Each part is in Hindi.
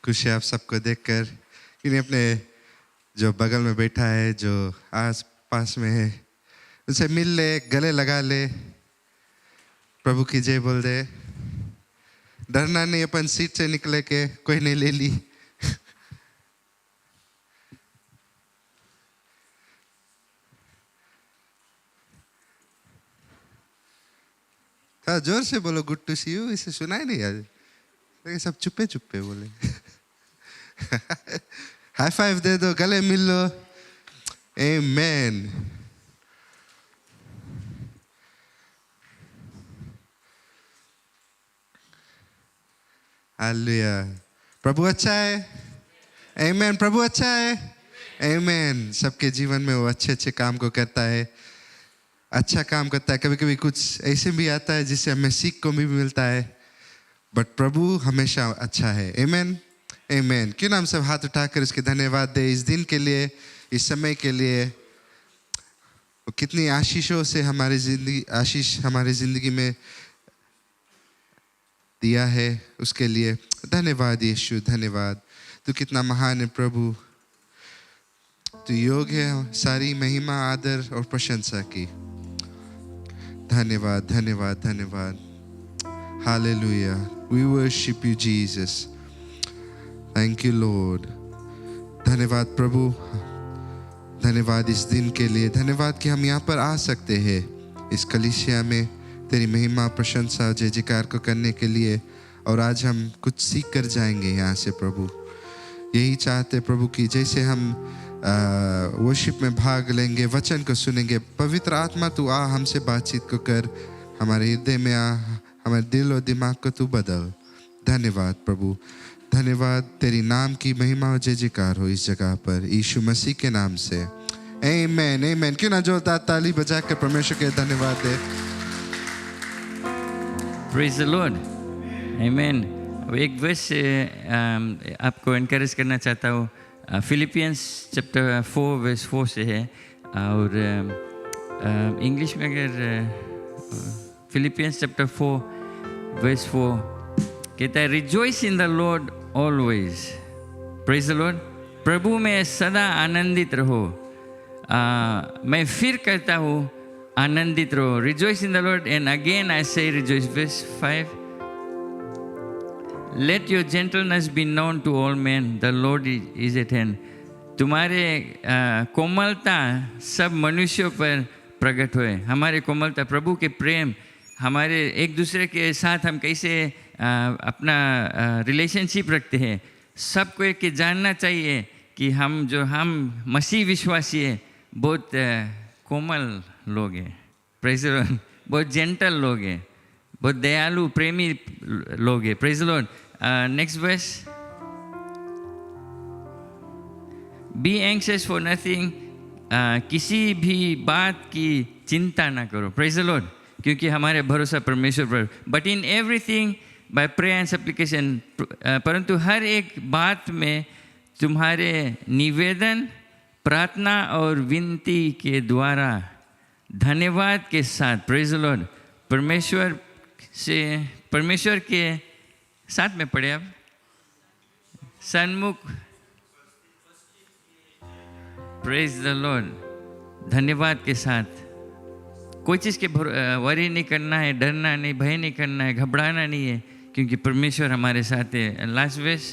खुश है आप सबको देखकर कि अपने जो बगल में बैठा है, जो आस पास में है, उनसे मिल ले, गले लगा ले, प्रभु की जय बोल दे। डरना नहीं, अपन सीट से निकले के कोई नहीं ले ली। जोर से बोलो गुड टू सी यू, इसे सुनाई नहीं आज, लेकिन सब चुप्पे चुप्पे बोले। हाई फाइव दे दो, गले मिल लो। आमेन। हालेलुया। प्रभु अच्छा है। आमेन। प्रभु अच्छा है। आमेन। सबके जीवन में वो अच्छे अच्छे काम को करता है, अच्छा काम करता है। कभी कभी कुछ ऐसे भी आता है जिससे हमें सीख को भी मिलता है, बट प्रभु हमेशा अच्छा है। आमेन। आमेन। क्यों ना हम सब हाथ उठाकर उसके धन्यवाद दे इस दिन के लिए, इस समय के लिए। वो कितनी आशीषों से हमारी जिंदगी, आशीष हमारी जिंदगी में दिया है, उसके लिए धन्यवाद यीशु। धन्यवाद। तू कितना महान है प्रभु। तू योग्य है सारी महिमा, आदर और प्रशंसा की। धन्यवाद धन्यवाद धन्यवाद। Hallelujah. We worship you Jesus. Thank you Lord. धन्यवाद प्रभु। धन्यवाद इस दिन के लिए। धन्यवाद कि हम यहाँ पर आ सकते हैं इस कलीसिया में तेरी महिमा, प्रशंसा, जय जयकार को करने के लिए। और आज हम कुछ सीख कर जाएंगे यहाँ से प्रभु। यही चाहते प्रभु कि जैसे हम वर्शिप में भाग लेंगे, वचन को सुनेंगे, पवित्र आत्मा तू आ, हमसे बातचीत को कर, हमारे हृदय में आ, हमारे दिल और दिमाग को तू बदल। धन्यवाद प्रभु। धन्यवाद। तेरी नाम की महिमा और जय जयकार हो इस जगह पर, यीशु मसीह के नाम से। आमेन। आमेन। क्यों ना जोरदार ताली बजाकर परमेश्वर के धन्यवाद दे। Praise the Lord. आमेन। एक वर्स आपको एनकरेज करना चाहता हूँ। फिलिपियंस चैप्टर 4 वर्स 4 से है, और इंग्लिश में अगर फिलिपियंस चैप्टर 4 वर्स 4 कहता है, rejoice in the Lord always. Praise the Lord. प्रभु में सदा आनंदित रहो। मैं फिर कहता हूँ आनंदित रहो। Rejoice in the Lord, and again I say rejoice. Verse 5, Let your gentleness be known to all men. The Lord is at hand. तुम्हारे कोमलता सब मनुष्यों पर प्रकट हुए। हमारे कोमलता, प्रभु के प्रेम, हमारे एक दूसरे के साथ हम कैसे अपना रिलेशनशिप रखते हैं, सबको एक जानना चाहिए कि हम मसीह विश्वासी है, बहुत कोमल लोग हैं। Praise the Lord. बहुत जेंटल लोग हैं, बहुत दयालु प्रेमी लोग हैं। Praise the Lord. Next verse, be anxious for nothing. किसी भी बात की चिंता ना करो। Praise the Lord. क्योंकि हमारे भरोसा परमेश्वर पर। But in everything by prayer and supplication, परंतु हर एक बात में तुम्हारे निवेदन, प्रार्थना और विनती के द्वारा धन्यवाद के साथ, प्रेज़ द लॉर्ड, परमेश्वर के साथ में पढ़े अब, सन्मुख, प्रेज़ द लॉर्ड, धन्यवाद के साथ। कोई चीज़ के वरी नहीं करना है, डरना नहीं, भय नहीं करना है, घबराना नहीं है, क्योंकि परमेश्वर हमारे साथ है। लास्ट वर्स,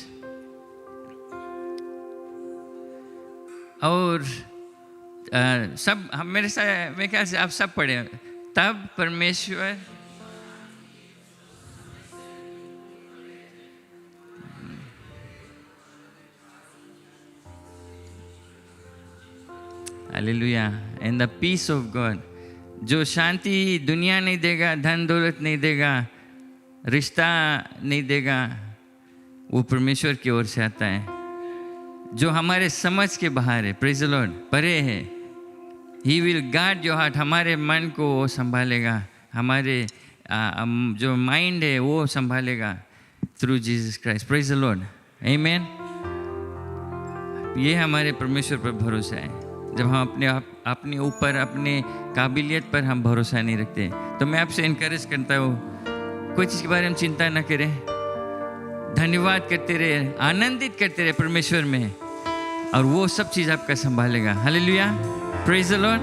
और सब हम मेरे साथ, मेरे ख्याल से आप सब पढ़े। तब परमेश्वर hallelujah. And the peace of God, जो शांति दुनिया नहीं देगा, धन दौलत नहीं देगा, रिश्ता नहीं देगा, वो परमेश्वर की ओर से आता है, जो हमारे समझ के बाहर है। Praise the Lord. परे है। He will guard your heart. हमारे मन को वो संभालेगा, हमारे जो माइंड है वो संभालेगा through Jesus Christ. Praise the Lord. आमेन। ये हमारे परमेश्वर पर भरोसा है। जब हम अपने ऊपर, अपने काबिलियत पर हम भरोसा नहीं रखते, तो मैं आपसे इनकरेज करता हूँ, कोई चीज़ के बारे में चिंता न करें। धन्यवाद करते रहे, आनंदित करते रहे परमेश्वर में, और वो सब चीज़ आपका संभालेगा। Hallelujah, praise the Lord,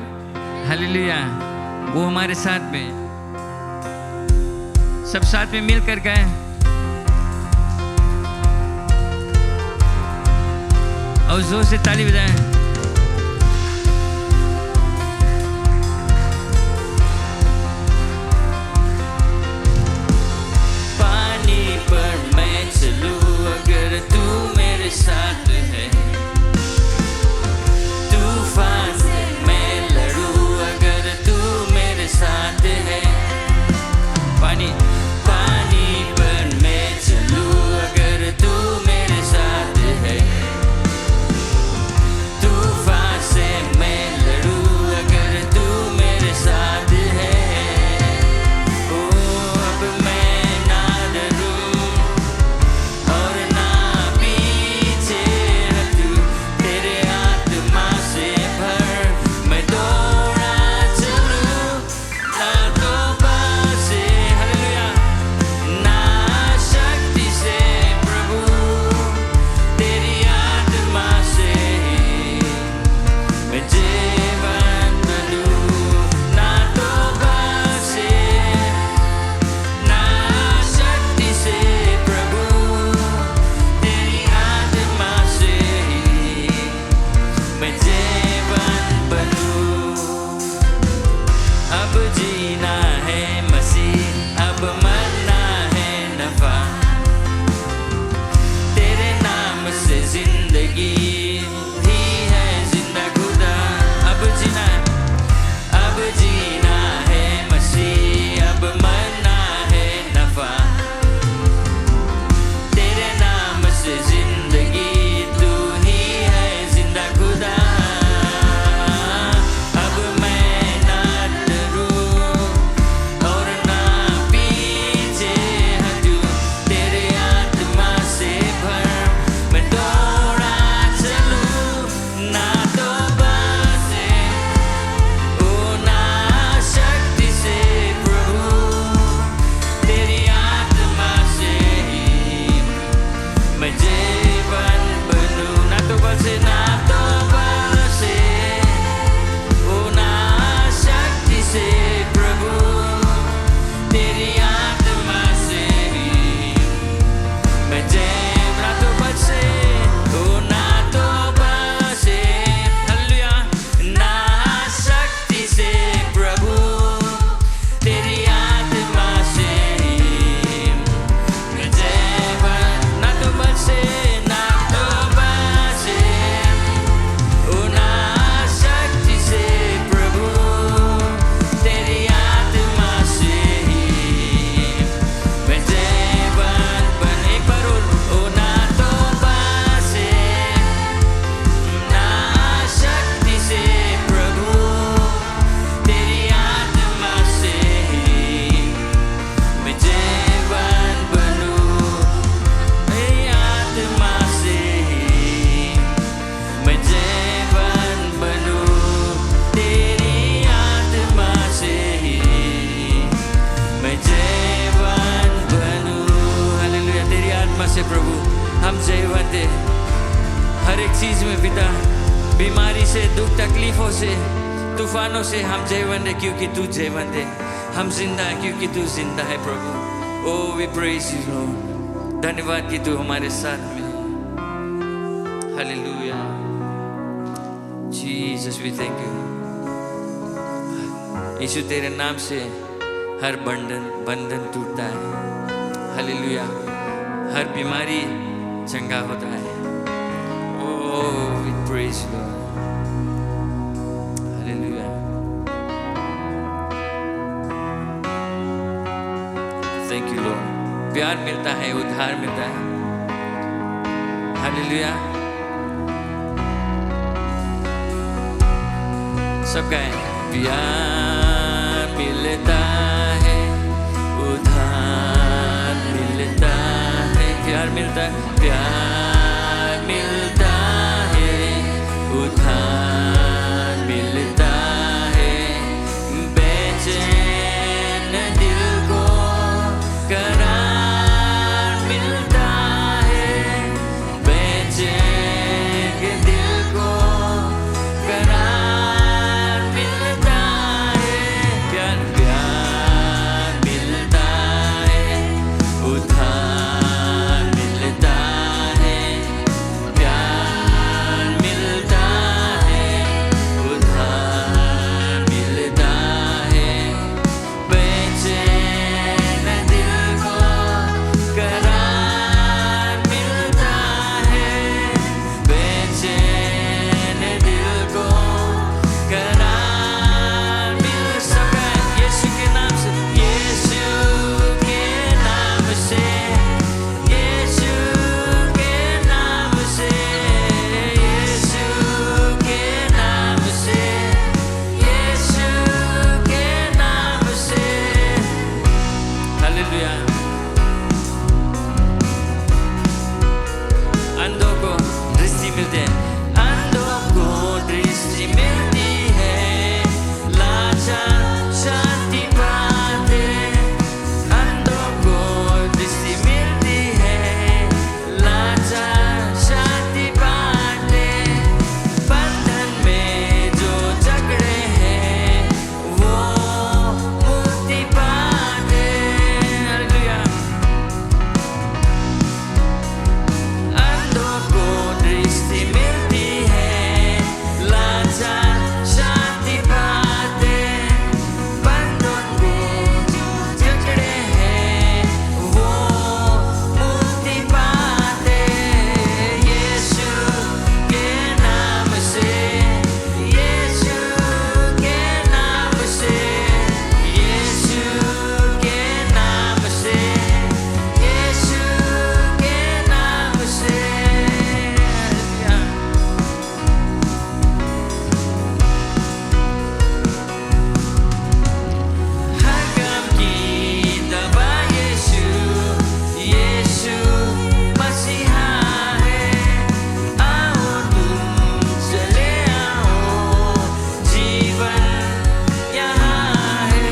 hallelujah. वो हमारे साथ में, सब साथ में मिल कर गए और जोर से ताली बजाएं। पानी पर मैं चलूं अगर तू मेरे साथ है, तूफान से मैं लड़ूं अगर तू मेरे साथ है। पानी पर मैं चलूं अगर तू मेरे साथ है, तूफान से मैं लड़ूं अगर तू मेरे साथ है। ओ अब मैं ना डरूं और ना पीछे हटूं, तेरे आत्मा से भर मैं दौड़ा चलूं, ना तौबा से, हालेलुया, ना शक्ति से प्रभु, तेरी आत्मा से मैं जीवन बनूं, ना तौबा से, ना शक्ति से प्रभु, तेरी आत्मा से मैं जीवन बनूं। अब जीना है मसीह, अब मरना है नफा, तेरे नाम से जिंदगी ही है जिंदा खुदा। अब जीना है मसीह, अब मरना है नफा, तेरे नाम से जिंदगी तू ही है जिंदा खुदा। अब मैं ना डरूं और ना पीछे हटूं, तेरे आत्मा से भर मैं दौड़ा चलूं, ना तौबा से, ओ ना शक्ति से प्रभु, तेरी आत्मा से मैं जीवन बनूं, ना तौबा से, ना तौबा से, ओ ना शक्ति से प्रभु, तेरी आत्मा से मैं जीवन, ना तौबा से, ओ ना तौबा से, हालेलुया, ना शक्ति से प्रभु, तेरी आत्मा से मैं जीवन, ना तौबा से, ना तौबा से, ओ ना शक्ति से प्रभु, तेरी आत्मा से मैं जीवन बन। एक बार और, ओ ना तौबा से, ना शक्ति से प्रभु, तेरी आत्मा से मैं जीवन बनूं, तेरी आत्मा से मैं जीवन बनूं, तेरी आत्मा से मैं जीवन बनूं। हालेलुया, तेरी आत्मा से प्रभु हम जीवन दे, हर एक चीज में पिता, बीमारी से, दुख तकलीफों से, तूफानों से हम जीवन दे, क्योंकि तू जीवन दे। हम जिंदा है क्योंकि तू जिंदा है प्रभु। O we praise you Lord, धन्यवाद कि तू हमारे साथ में है। हालेलुया, जीसस वी थैंक यू। यीशु तेरे नाम से हर बंधन टूटता है, हालेलुया, हर बीमारी चंगा होता है। O we praise you Lord, hallelujah. Thank you Lord, प्यार मिलता है, उद्धार मिलता है, हालेलुया। सब गाएं, प्यार मिलता है, उद्धार मिलता है, प्यार मिलता है, प्यार मिलता है, उद्धार मिलता है, बेचैन दिल को करार मिलता मिलते हैं। अंधों को दृष्टि मिलती है, लाचार शांति पाते। अंधों को दृष्टि मिलती है, लाचार शांति पाते। बंधन में जो जकड़े हैं वो मुक्ति पाते। हालेलुया। अंधों को दृष्टि मिलती है, लाचार शांति पाते। बंधन में जो जकड़े हैं वो मुक्ति पाते। यीशु के नाम से, यीशु के नाम से, यीशु के नाम से, यीशु के नाम से। हर गम की दवा यीशु, यीशु मसीहा है। आओ तुम चले आओ, जीवन यहाँ है।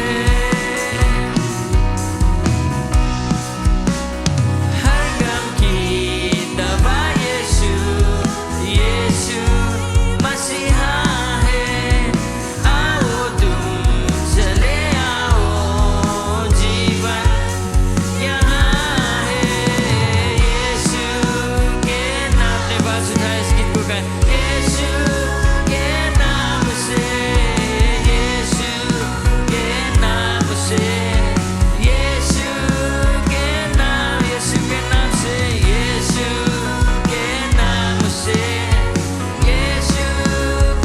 हर गम की दवा यीशु, यीशु मसीहा है। आओ तुम चले आओ, जीवन यहाँ है। यीशु के नाम ने बात उठाए इस गीत को गाएं। यीशु के नाम से, यीशु के नाम से, यीशु के नाम, यीशु के नाम से, यीशु के नाम से, यीशु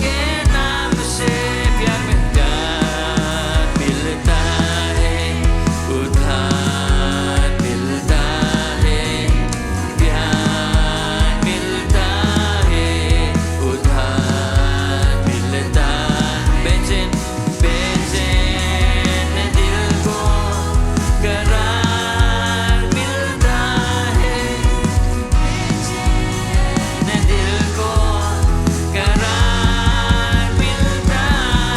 के नाम से। प्यार में प्यार मिलता है, उद्धार मिलता है। प्यार मिलता है, उद्धार मिलता है। बेचैन बेचैन दिल को करार मिलता है, बेचैन दिल को करार मिलता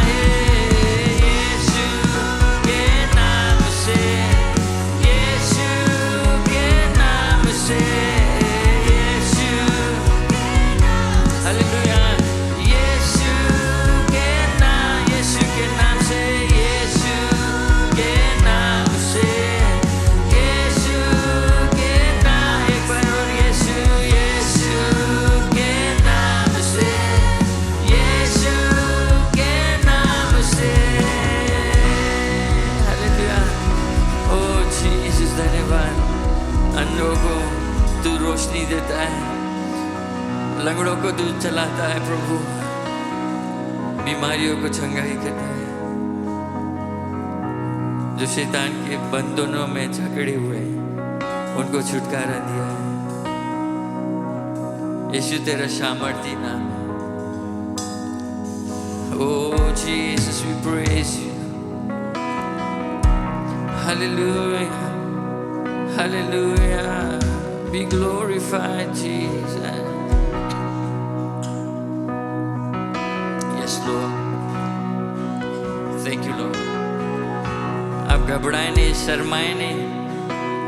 है। यीशु के नाम से, यीशु के नाम से, यीशु के नाम। हालेलुया। यीशु के नाम, यीशु के नाम से, यीशु के नाम से, यीशु के नाम। एक बार और यीशु, यीशु के नाम से, यीशु के नाम से। हालेलुया। ओ जीसस, धन्यवाद। अंधों को तू रोशनी देता है, लंगड़ों को तू चलाता है प्रभु, बीमारियों को चंगाई करता है। जो शैतान के बंधनों में जकड़े हुए हैं उनको छुटकारा दिया है। यीशु तेरा सामर्थी नाम है। Oh Jesus, we praise you. Hallelujah. Hallelujah. Be glorified, Jesus. Yes, Lord. Thank you, Lord. आप घबराए नहीं, शर्माए नहीं।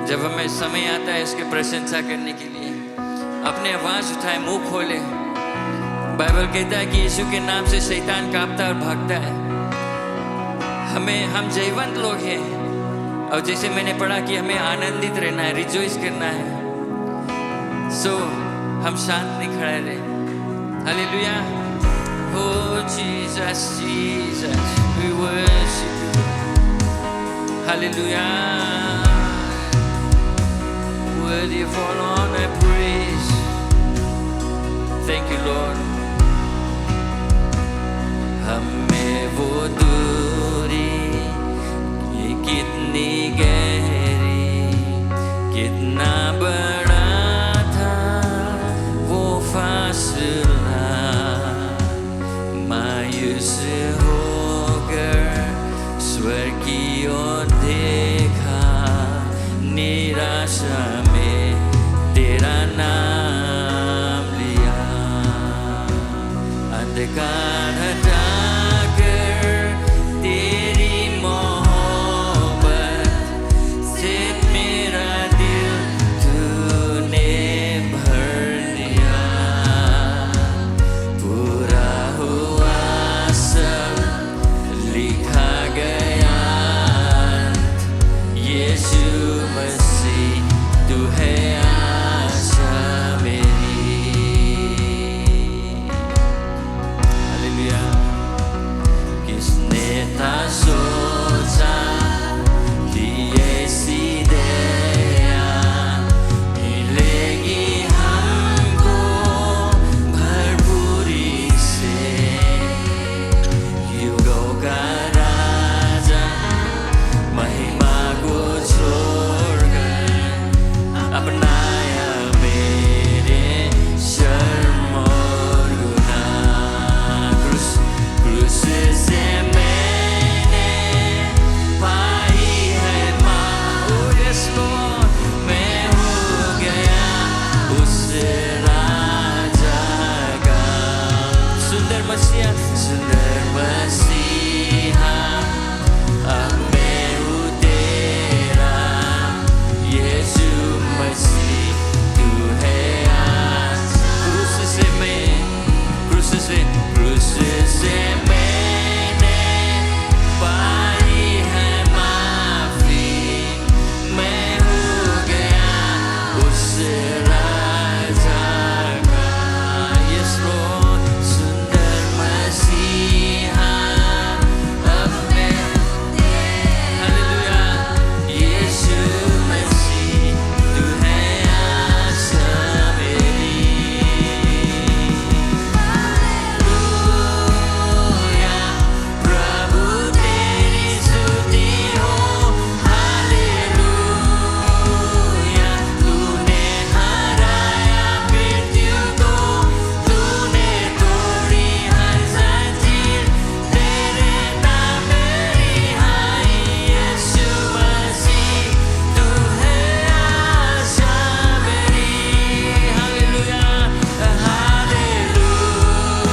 जब हमें समय आता है इसकी प्रशंसा करने के लिए, अपने आवाज उठाए, मुंह खोले। बाइबल कहता है कि यीशु के नाम से शैतान कांपता और भागता है। हम जयवंत लोग हैं, और जैसे मैंने पढ़ा कि हमें आनंदित रहना है, रिजॉइस करना है। सो हम शांत नहीं खड़े रहे। Hallelujah. Oh Jesus, Jesus, we worship you. Hallelujah. Worthy of all honor and praise. Thank you, Lord. हमें वो दूरी ये कितनी गहरी, कितना बड़ा था वो फासला। मायूस होकर स्वर्ग की ओर देखा, निराशा में तेरा नाम लिया। मसीहा सुंदर मसीहा अब मैं हूँ तेरा यीशु मसीह तू है आज क्रूस से मैंने पाई है माफी मैं हो गया उस राजा का यीशु सुंदर मसीहा अब मैं हालेलुया यीशु मसीह तू है आशा मेरी हालेलुया प्रभु तेरी स्तुति हो हालेलुया तूने हराया मृत्यु को तूने तोड़ी हर जंजीर तेरे नाम रिहाई यीशु मसीह तू है आशा मेरी हालेलुया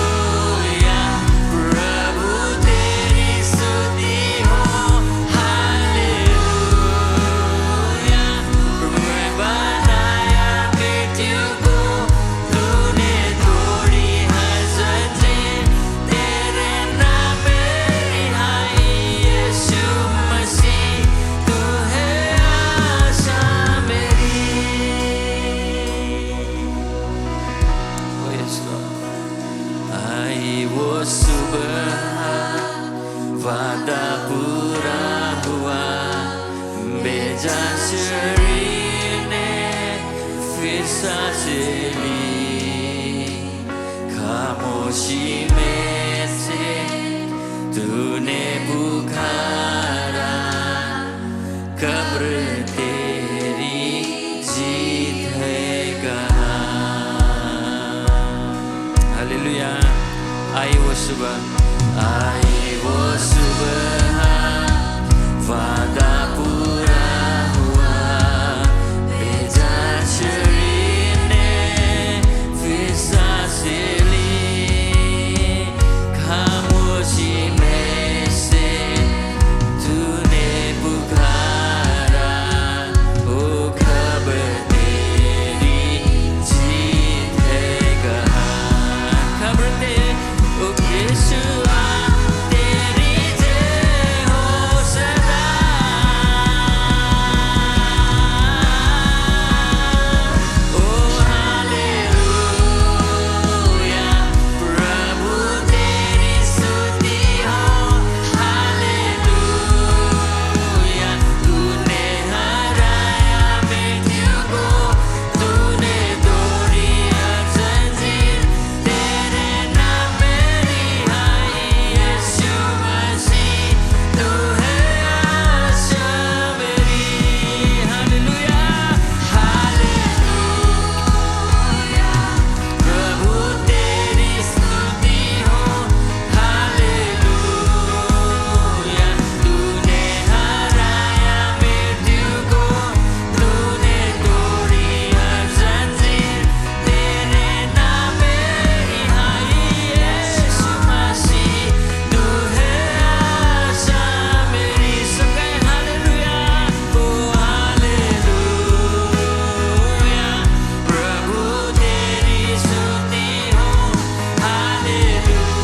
हालेलुया प्रभु तेरी स्तुति हो हालेलुया मैं बनाया मृत्यु को तूने तोड़ी हर जंजीर तेरे नाम रिहाई यीशु मसीह तू है आशा मेरी ओ यस लॉर्ड आई वो सुबह वादा पूरा हुआ बेजा शरीर ने फिर सांसें ली खामोशी में से तूने पुकारा कब्र तेरी जीत है कहाँ हालेलुया आई वो सुबह वादा पूरा हुआ बेजा शरीर ने फिर सांसें ली खामोशी में से तूने पुकारा ओ खबर तेरी जीत है कहाँ खबर तेरी ओ यीशुआ तेरी जय हो सदा ओ हालेलुया प्रभु तेरी स्तुति हो हालेलुया तूने हराया मृत्यु को तूने तोड़ी हर जंजीर तेरे नाम रिहाई यीशु मसीह तू है आशा मेरी हालेलुया हालेलुया प्रभु तेरी स्तुति हो हालेलुया तूने हराया मृत्यु को तूने तोड़ी हर जंजीर तेरे नाम रिहाई यीशु मसीह तू है आशा मेरी सब कहें हालेलुया ओ हालेलुया प्रभु तेरी स्तुति हो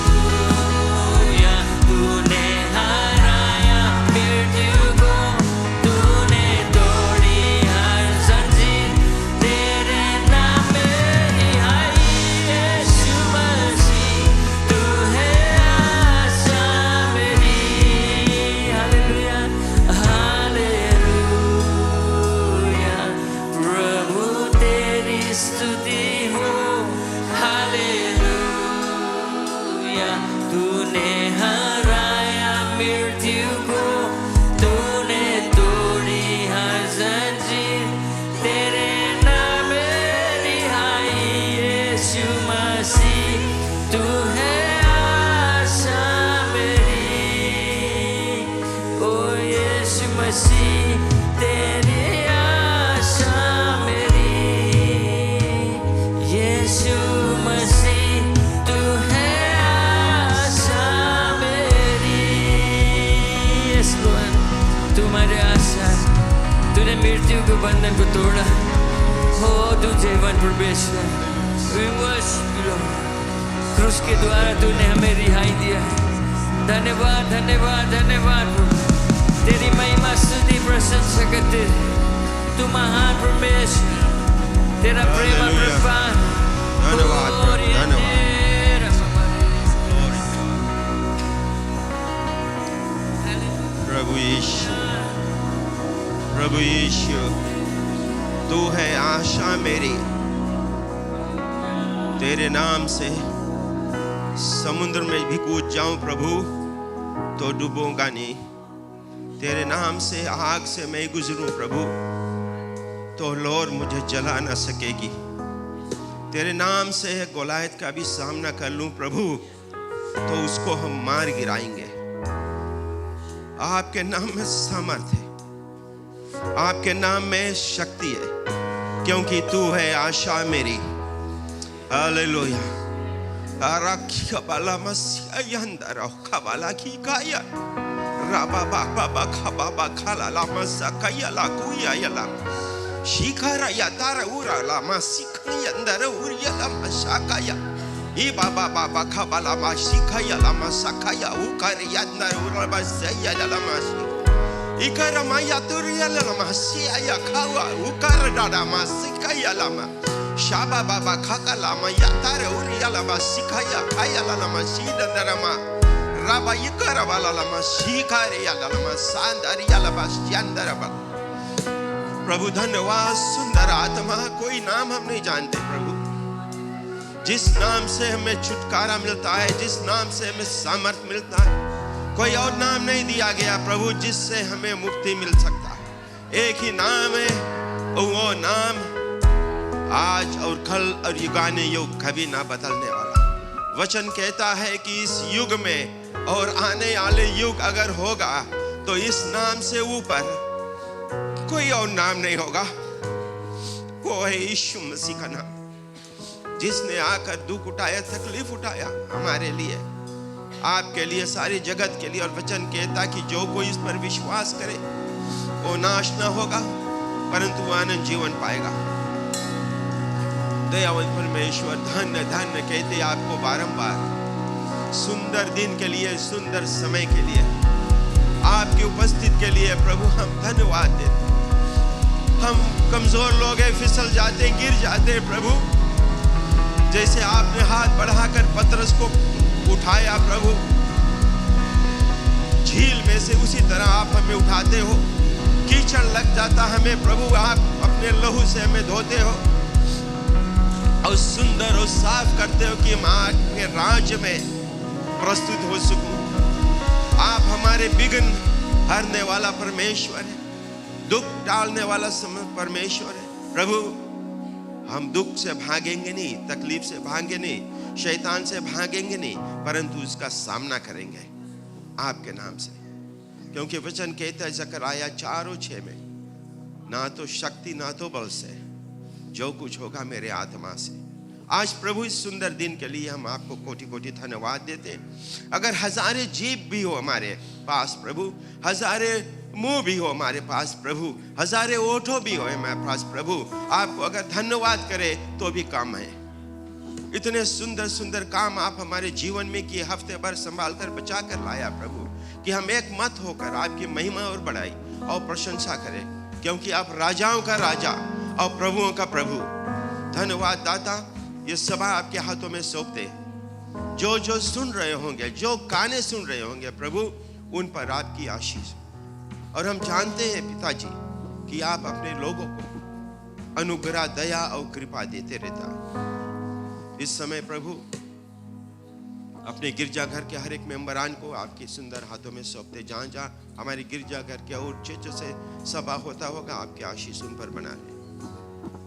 हालेलुया तूने हराया मृत्यु को तूने तोड़ी हर जंजीर तेरे नाम रिहाई यीशु मसीह तू है आशा मेरी हालेलुया हालेलुया प्रभु तेरी स्तुति हो हालेलुया तूने हराया मृत्यु को तूने तोड़ी हर जंजीर तेरे नाम रिहाई यीशु मसीह तू है आशा मेरी ओ यीशु मसीह तेरी आशा मेरी यीशु मसीह तू है मृत्यु के बंधन को तोड़ा। हो तू जीवन परमेश्वर, we worship you Lord। क्रूस के द्वारा तूने हमें रिहाई दिया है। धन्यवाद धन्यवाद धन्यवाद प्रभु, तेरी महिमा स्तुति प्रशंसा करते। तू महान परमेश्वर, तेरा प्रेम अप्रपार। धन्यवाद प्रभु यीशु, प्रभु यीशु, तू है आशा मेरी। तेरे नाम से समुद्र में भी कूद जाऊं प्रभु तो डूबूंगा नहीं। तेरे नाम से आग से मैं गुजरूं प्रभु तो लोर मुझे जला ना सकेगी। तेरे नाम से गोलायत का भी सामना कर लूं प्रभु तो उसको हम मार गिराएंगे। आपके नाम में सामर्थ्य है, आपके नाम में शक्ति है, क्योंकि तू है आशा मेरी। हालेलुया। आराखिया बाला मसिया यंदर खबाला की काया राबा बाबा खबाबा खाला ला मसा काया ला कुया यला शिखरा यातारा उरा ला मसिका यंदर उरिया ला मसाकाया ई बाबा बाबा खबाला मसिकाया ला मसाकाया उकर यंदर उरा मसिया ला मसी इकर माया तुरिया ला मसिया या खावा उकर दादा मसिकाया ला Shaba baba kaka lama yatare uriya lama sikaya kaya lama shida narama raba yikara bala lama shikare ya lama sandari ya lama shandara bala। प्रभु धन्यवाद। सुंदर आत्मा, कोई नाम हम नहीं जानते प्रभु, जिस नाम से हमें छुटकारा मिलता है, जिस नाम से हमें सामर्थ मिलता है, कोई और नाम नहीं दिया गया प्रभु जिससे हमें मुक्ति मिल सकता है। एक ही नाम है, वो नाम आज और कल और युगाने युग कभी ना बदलने वाला। वचन कहता है कि इस युग में और आने वाले युग अगर होगा तो इस नाम से ऊपर कोई और नाम नहीं होगा। वो है यीशु मसीह का नाम, जिसने आकर दुख उठाया, तकलीफ उठाया हमारे लिए, आपके लिए, सारी जगत के लिए। और वचन कहता कि जो कोई इस पर विश्वास करे वो नाश ना होगा परंतु आनंद जीवन पाएगा। दयावान परमेश्वर, धन्य धन्य कहते आपको बारंबार, सुंदर दिन के लिए, सुंदर समय के लिए, आपकी उपस्थिति के लिए प्रभु हम धन्यवाद देते। हम कमजोर लोग हैं, फिसल जाते, गिर जाते प्रभु, जैसे आपने हाथ बढ़ाकर पतरस को उठाया प्रभु झील में से, उसी तरह आप हमें उठाते हो। कीचड़ लग जाता हमें प्रभु, आप अपने लहू से हमें धोते हो और सुंदर और साफ करते हो कि हम आपके राज्य में प्रस्तुत हो सकूं। आप हमारे विघ्न हरने वाला परमेश्वर है, दुख डालने वाला परमेश्वर है प्रभु। हम दुख से भागेंगे नहीं, तकलीफ से भागेंगे नहीं, शैतान से भागेंगे नहीं, परंतु उसका सामना करेंगे आपके नाम से। क्योंकि वचन कहता है ज़करिया 4:6 में, ना तो शक्ति ना तो बल से, जो कुछ होगा मेरे आत्मा से। आज प्रभु इस सुंदर दिन के लिए हम आपको कोटि कोटि धन्यवाद देते हैं। अगर हजारे जीभ भी हो हमारे पास प्रभु, हजारे मुंह भी हो हमारे पास प्रभु, हजारे ओठों भी हो हमारे पास प्रभु, आपको अगर धन्यवाद करें तो भी कम है। इतने सुंदर सुंदर काम आप हमारे जीवन में किए, हफ्ते भर संभाल कर बचा कर लाया प्रभु, कि हम एक मत होकर आपकी महिमा और बड़ाई और प्रशंसा करें, क्योंकि आप राजाओं का राजा और प्रभुओं का प्रभु। धन्यवाद दाता, ये सभा आपके हाथों में सौंपते हैं। जो जो सुन रहे होंगे, जो गाने सुन रहे होंगे प्रभु, उन पर आपकी आशीष। और हम जानते हैं पिताजी कि आप अपने लोगों को अनुग्रह, दया और कृपा देते रहता। इस समय प्रभु अपने गिरजाघर के हर एक मेंबरान को आपके सुंदर हाथों में सौंपते। जहाँ जहाँ हमारे गिरजाघर के और जैसे सभा होता होगा, आपके आशीष उन पर बना ले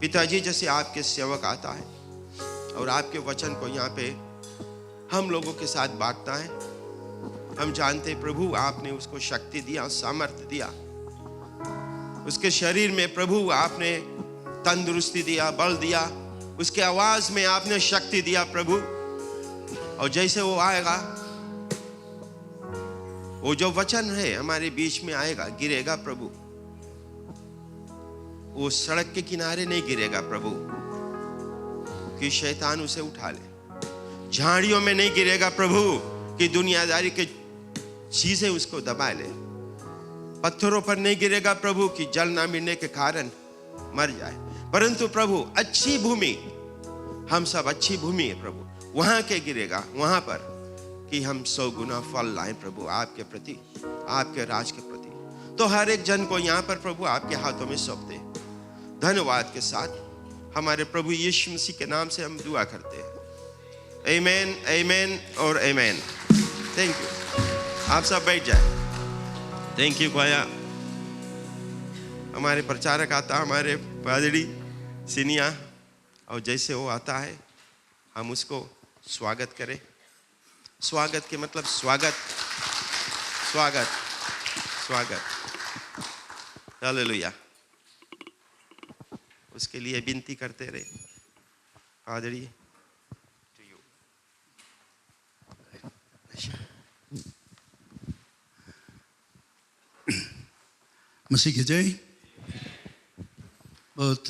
पिताजी। जैसे आपके सेवक आता है और आपके वचन को यहाँ पे हम लोगों के साथ बांटता है, हम जानते प्रभु आपने उसको शक्ति दिया, सामर्थ्य दिया, उसके शरीर में प्रभु आपने तंदुरुस्ती दिया, बल दिया, उसके आवाज में आपने शक्ति दिया प्रभु। और जैसे वो आएगा, वो जो वचन है हमारे बीच में आएगा, गिरेगा प्रभु, वो सड़क के किनारे नहीं गिरेगा प्रभु कि शैतान उसे उठा ले, झाड़ियों में नहीं गिरेगा प्रभु कि दुनियादारी के चीजें उसको दबा ले, पत्थरों पर नहीं गिरेगा प्रभु कि जल ना मिलने के कारण मर जाए, परंतु प्रभु अच्छी भूमि, हम सब अच्छी भूमि है प्रभु, वहां के गिरेगा, वहां पर कि हम 100 गुना फल लाएं प्रभु आपके प्रति, आपके राज के प्रति। तो हर एक जन को यहाँ पर प्रभु आपके हाथों में सौंपते हैं। धन्यवाद के साथ हमारे प्रभु यीशु मसीह के नाम से हम दुआ करते हैं। आमीन, आमीन और आमीन। Thank you. आप सब बैठ जाए। थैंक यू खोया। हमारे प्रचारक आता, हमारे पादरी सीनिया, और जैसे वो आता है हम उसको स्वागत करें। स्वागत के मतलब स्वागत, स्वागत, स्वागत। हालेलुया। उसके लिए विनती करते रहे। पादरी मसीह की जय। बहुत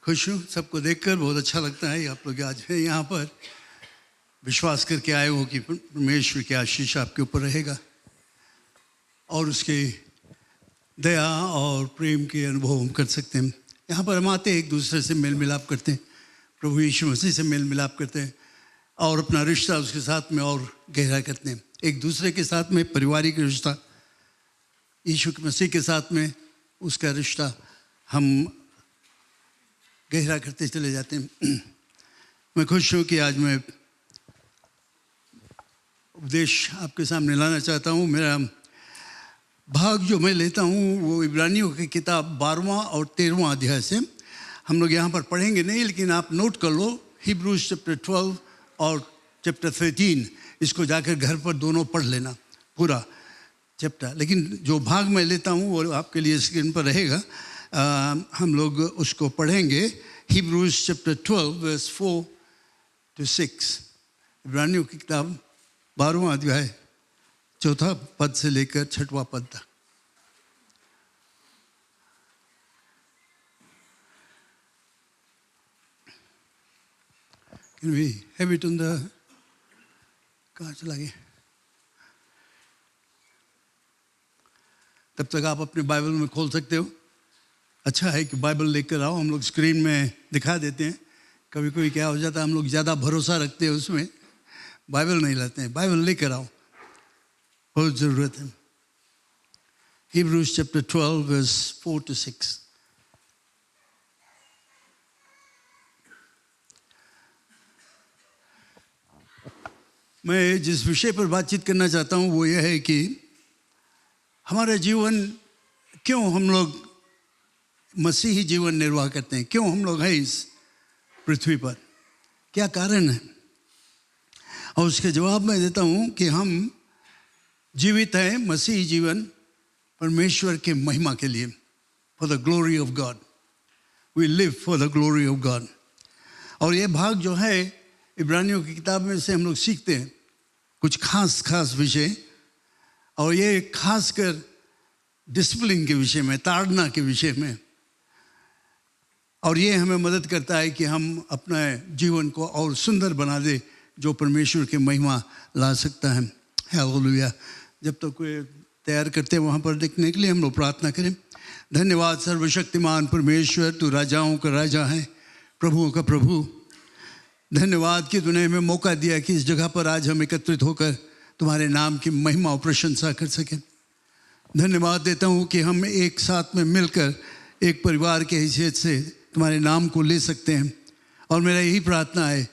खुश हूँ सबको देखकर, बहुत अच्छा लगता है आप लोग आज हैं यहाँ पर, विश्वास करके आए हो कि परमेश्वर की आशीष आपके ऊपर रहेगा और उसकी दया और प्रेम के अनुभव हम कर सकते हैं। यहाँ पर हम आते हैं, एक दूसरे से मेल मिलाप करते हैं, प्रभु यीशु मसीह से मेल मिलाप करते हैं और अपना रिश्ता उसके साथ में और गहरा करते हैं। एक दूसरे के साथ में पारिवारिक रिश्ता, यीशु मसीह के साथ में उसका रिश्ता हम गहरा करते चले जाते हैं। मैं खुश हूँ कि आज मैं उपदेश आपके सामने लाना चाहता हूँ। मेरा भाग जो मैं लेता हूँ वो इब्रानियों की किताब 12वां और 13वां अध्याय से। हम लोग यहाँ पर पढ़ेंगे नहीं, लेकिन आप नोट कर लो, हिब्रूज चैप्टर 12 और चैप्टर 13, इसको जाकर घर पर दोनों पढ़ लेना पूरा चैप्टर। लेकिन जो भाग मैं लेता हूँ वो आपके लिए स्क्रीन पर रहेगा। हम लोग उसको पढ़ेंगे, हिब्रूज चैप्टर 12 वर्स 4 to 6। इब्रानियों की किताब 12वां अध्याय 4 पद से लेकर 6वां पद तक। Can we have it on the, कहाँ चला गया? तब तक आप अपने बाइबल में खोल सकते हो। अच्छा है कि बाइबल लेकर आओ, हम लोग स्क्रीन में दिखा देते हैं। कभी कभी क्या हो जाता है, हम लोग ज़्यादा भरोसा रखते हैं उसमें, बाइबल नहीं लाते हैं। बाइबल लेकर आओ, बहुत ज़रूरत है। Hebrews chapter 12 verse 4 to 6। मैं जिस विषय पर बातचीत करना चाहता हूँ वो यह है कि हमारा जीवन, क्यों हम लोग मसीही जीवन निर्वाह करते हैं, क्यों हम लोग हैं इस पृथ्वी पर, क्या कारण है। और उसके जवाब मैं देता हूँ कि हम जीवित हैं मसीही जीवन परमेश्वर के महिमा के लिए, for the glory of God. We live for the glory of God. और ये भाग जो है इब्रानियों की किताब में से हम लोग सीखते हैं कुछ खास विषय, और ये खासकर डिसिप्लिन के विषय में, ताड़ना के विषय में। और ये हमें मदद करता है कि हम अपने जीवन को और सुंदर बना दे, जो परमेश्वर की महिमा ला सकता है। हालेलुया। जब तक कोई तैयार करते हैं वहाँ पर देखने के लिए हम लोग प्रार्थना करें। धन्यवाद सर्वशक्तिमान परमेश्वर, तू राजाओं का राजा है, प्रभुओं का प्रभु। धन्यवाद कि तूने हमें मौका दिया कि इस जगह पर आज हम एकत्रित होकर तुम्हारे नाम की महिमा और प्रशंसा कर सकें। धन्यवाद देता हूँ कि हम एक साथ में मिलकर एक परिवार के हैसियत से तुम्हारे नाम को ले सकते हैं। और मेरा यही प्रार्थना है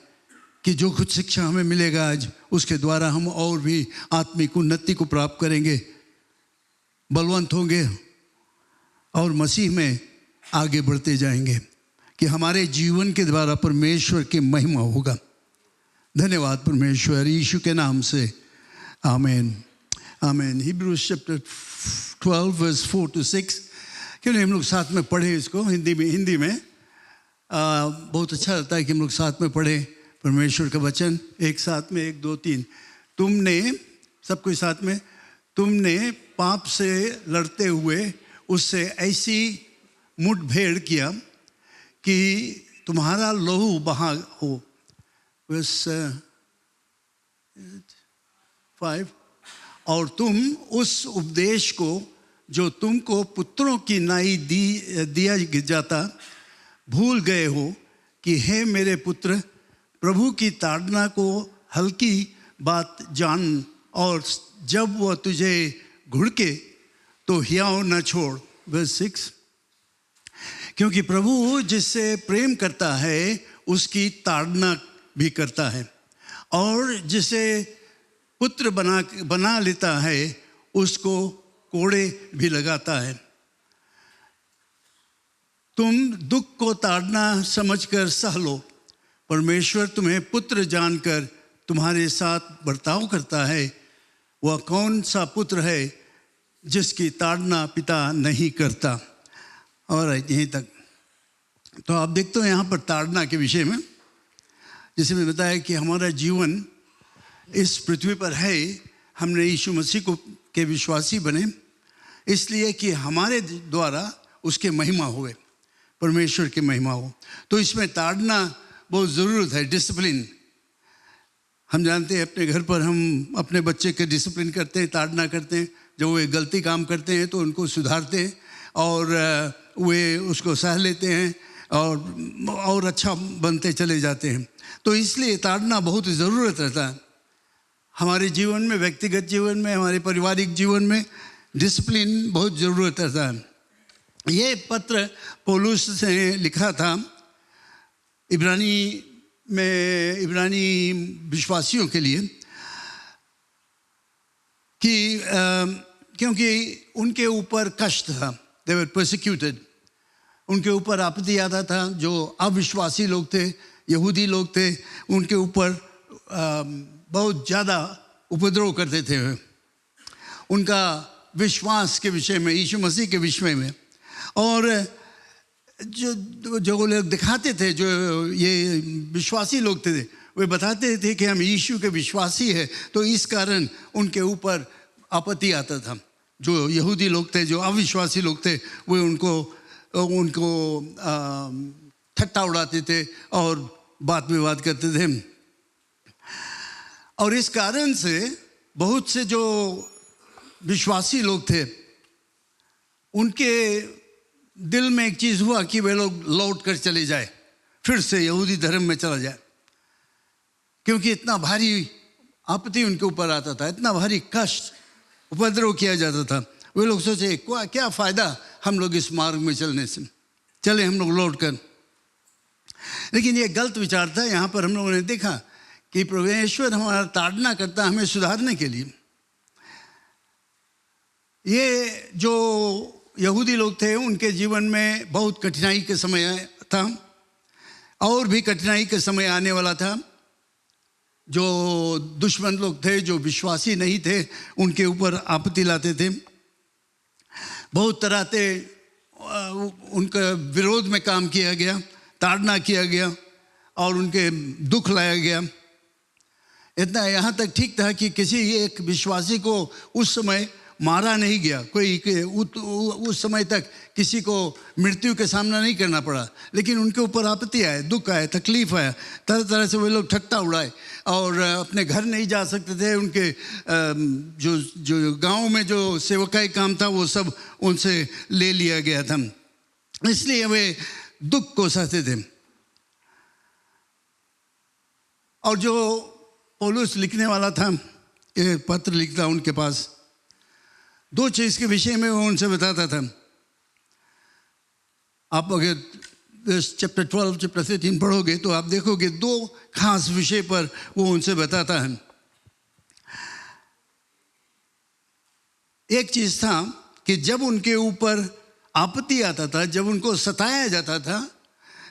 कि जो कुछ शिक्षा हमें मिलेगा आज, उसके द्वारा हम और भी आत्मिक उन्नति को प्राप्त करेंगे, बलवंत होंगे और मसीह में आगे बढ़ते जाएंगे, कि हमारे जीवन के द्वारा परमेश्वर की महिमा होगा। धन्यवाद परमेश्वर, यीशु के नाम से आमीन, आमीन। Hebrews chapter 12 verse 4 to 6। क्यों नहीं हम लोग साथ में पढ़े इसको हिंदी में बहुत अच्छा लगता है कि हम लोग साथ में पढ़े परमेश्वर का वचन एक साथ में, 1 2 3। तुमने, सब कोई साथ में, तुमने पाप से लड़ते हुए उससे ऐसी मुठभेड़ किया कि तुम्हारा लहू बहा हो। वर्स 5, और तुम उस उपदेश को जो तुमको पुत्रों की नाई दिया जाता भूल गए हो कि हे मेरे पुत्र, प्रभु की ताड़ना को हल्की बात जान, और जब वह तुझे घुड़के तो हियाव न छोड़। वर्स 6, क्योंकि प्रभु जिससे प्रेम करता है उसकी ताड़ना भी करता है, और जिसे पुत्र बना लेता है उसको कोड़े भी लगाता है। तुम दुख को ताड़ना समझकर सह लो, परमेश्वर तुम्हें पुत्र जानकर तुम्हारे साथ बर्ताव करता है। वह कौन सा पुत्र है जिसकी ताड़ना पिता नहीं करता। और यहीं तक। तो आप देखते हो यहाँ पर ताड़ना के विषय में, जैसे मैं बताया कि हमारा जीवन इस पृथ्वी पर है, हमने यीशु मसीह को के विश्वासी बने इसलिए कि हमारे द्वारा उसके महिमा हुए, परमेश्वर की महिमा हो। तो इसमें ताड़ना बहुत ज़रूरत है, डिसिप्लिन। हम जानते हैं अपने घर पर हम अपने बच्चे के डिसिप्लिन करते हैं, ताड़ना करते हैं। जब वे गलती काम करते हैं तो उनको सुधारते हैं और वे उसको सह लेते हैं और अच्छा बनते चले जाते हैं। तो इसलिए ताड़ना बहुत ज़रूरत रहता है हमारे जीवन में, व्यक्तिगत जीवन में, हमारे पारिवारिक जीवन में डिसिप्लिन बहुत ज़रूरत रहता है। ये पत्र पौलुस ने लिखा था इब्रानी विश्वासियों के लिए कि क्योंकि उनके ऊपर कष्ट था, दे वर परसिक्यूटेड, उनके ऊपर आपत्ति आता था। जो अविश्वासी लोग थे, यहूदी लोग थे, उनके ऊपर बहुत ज़्यादा उपद्रव करते थे उनका विश्वास के विषय में, यीशु मसीह के विषय में। और जो लोग दिखाते थे, जो ये विश्वासी लोग थे, वे बताते थे कि हम यीशु के विश्वासी हैं, तो इस कारण उनके ऊपर आपत्ति आता था। जो यहूदी लोग थे, जो अविश्वासी लोग थे, वे उनको ठट्टा उड़ाते थे और बात विवाद करते थे। और इस कारण से बहुत से जो विश्वासी लोग थे, उनके दिल में एक चीज़ हुआ कि वे लोग लौट कर चले जाए, फिर से यहूदी धर्म में चला जाए, क्योंकि इतना भारी आपत्ति उनके ऊपर आता था, इतना भारी कष्ट, उपद्रव किया जाता था। वे लोग सोचे क्या फ़ायदा हम लोग इस मार्ग में चलने से, चले हम लोग लौट कर। लेकिन ये गलत विचार था। यहाँ पर हम लोगों ने देखा कि परमेश्वर हमारा ताड़ना करता हमें सुधारने के लिए। ये जो यहूदी लोग थे, उनके जीवन में बहुत कठिनाई के समय था, और भी कठिनाई के समय आने वाला था। जो दुश्मन लोग थे, जो विश्वासी नहीं थे, उनके ऊपर आपत्ति लाते थे, बहुत तरह से उनके विरोध में काम किया गया, ताड़ना किया गया और उनके दुख लाया गया। इतना यहाँ तक ठीक था कि किसी एक विश्वासी को उस समय मारा नहीं गया, कोई उस समय तक किसी को मृत्यु के सामना नहीं करना पड़ा, लेकिन उनके ऊपर आपत्ति आए, दुख आए, तकलीफ आया, तरह तरह से वे लोग ठट्टा उड़ाए और अपने घर नहीं जा सकते थे। उनके जो गांव में जो सेवकाई काम था वो सब उनसे ले लिया गया था, इसलिए वे दुख को सहते थे। और जो पौलुस लिखने वाला था, ये पत्र लिखता उनके पास, दो चीज़ के विषय में वो उनसे बताता था। आप अगर चैप्टर 12 चैप्टर 13 पढ़ोगे तो आप देखोगे दो खास विषय पर वो उनसे बताता है। एक चीज़ था कि जब उनके ऊपर आपत्ति आता था, जब उनको सताया जाता था,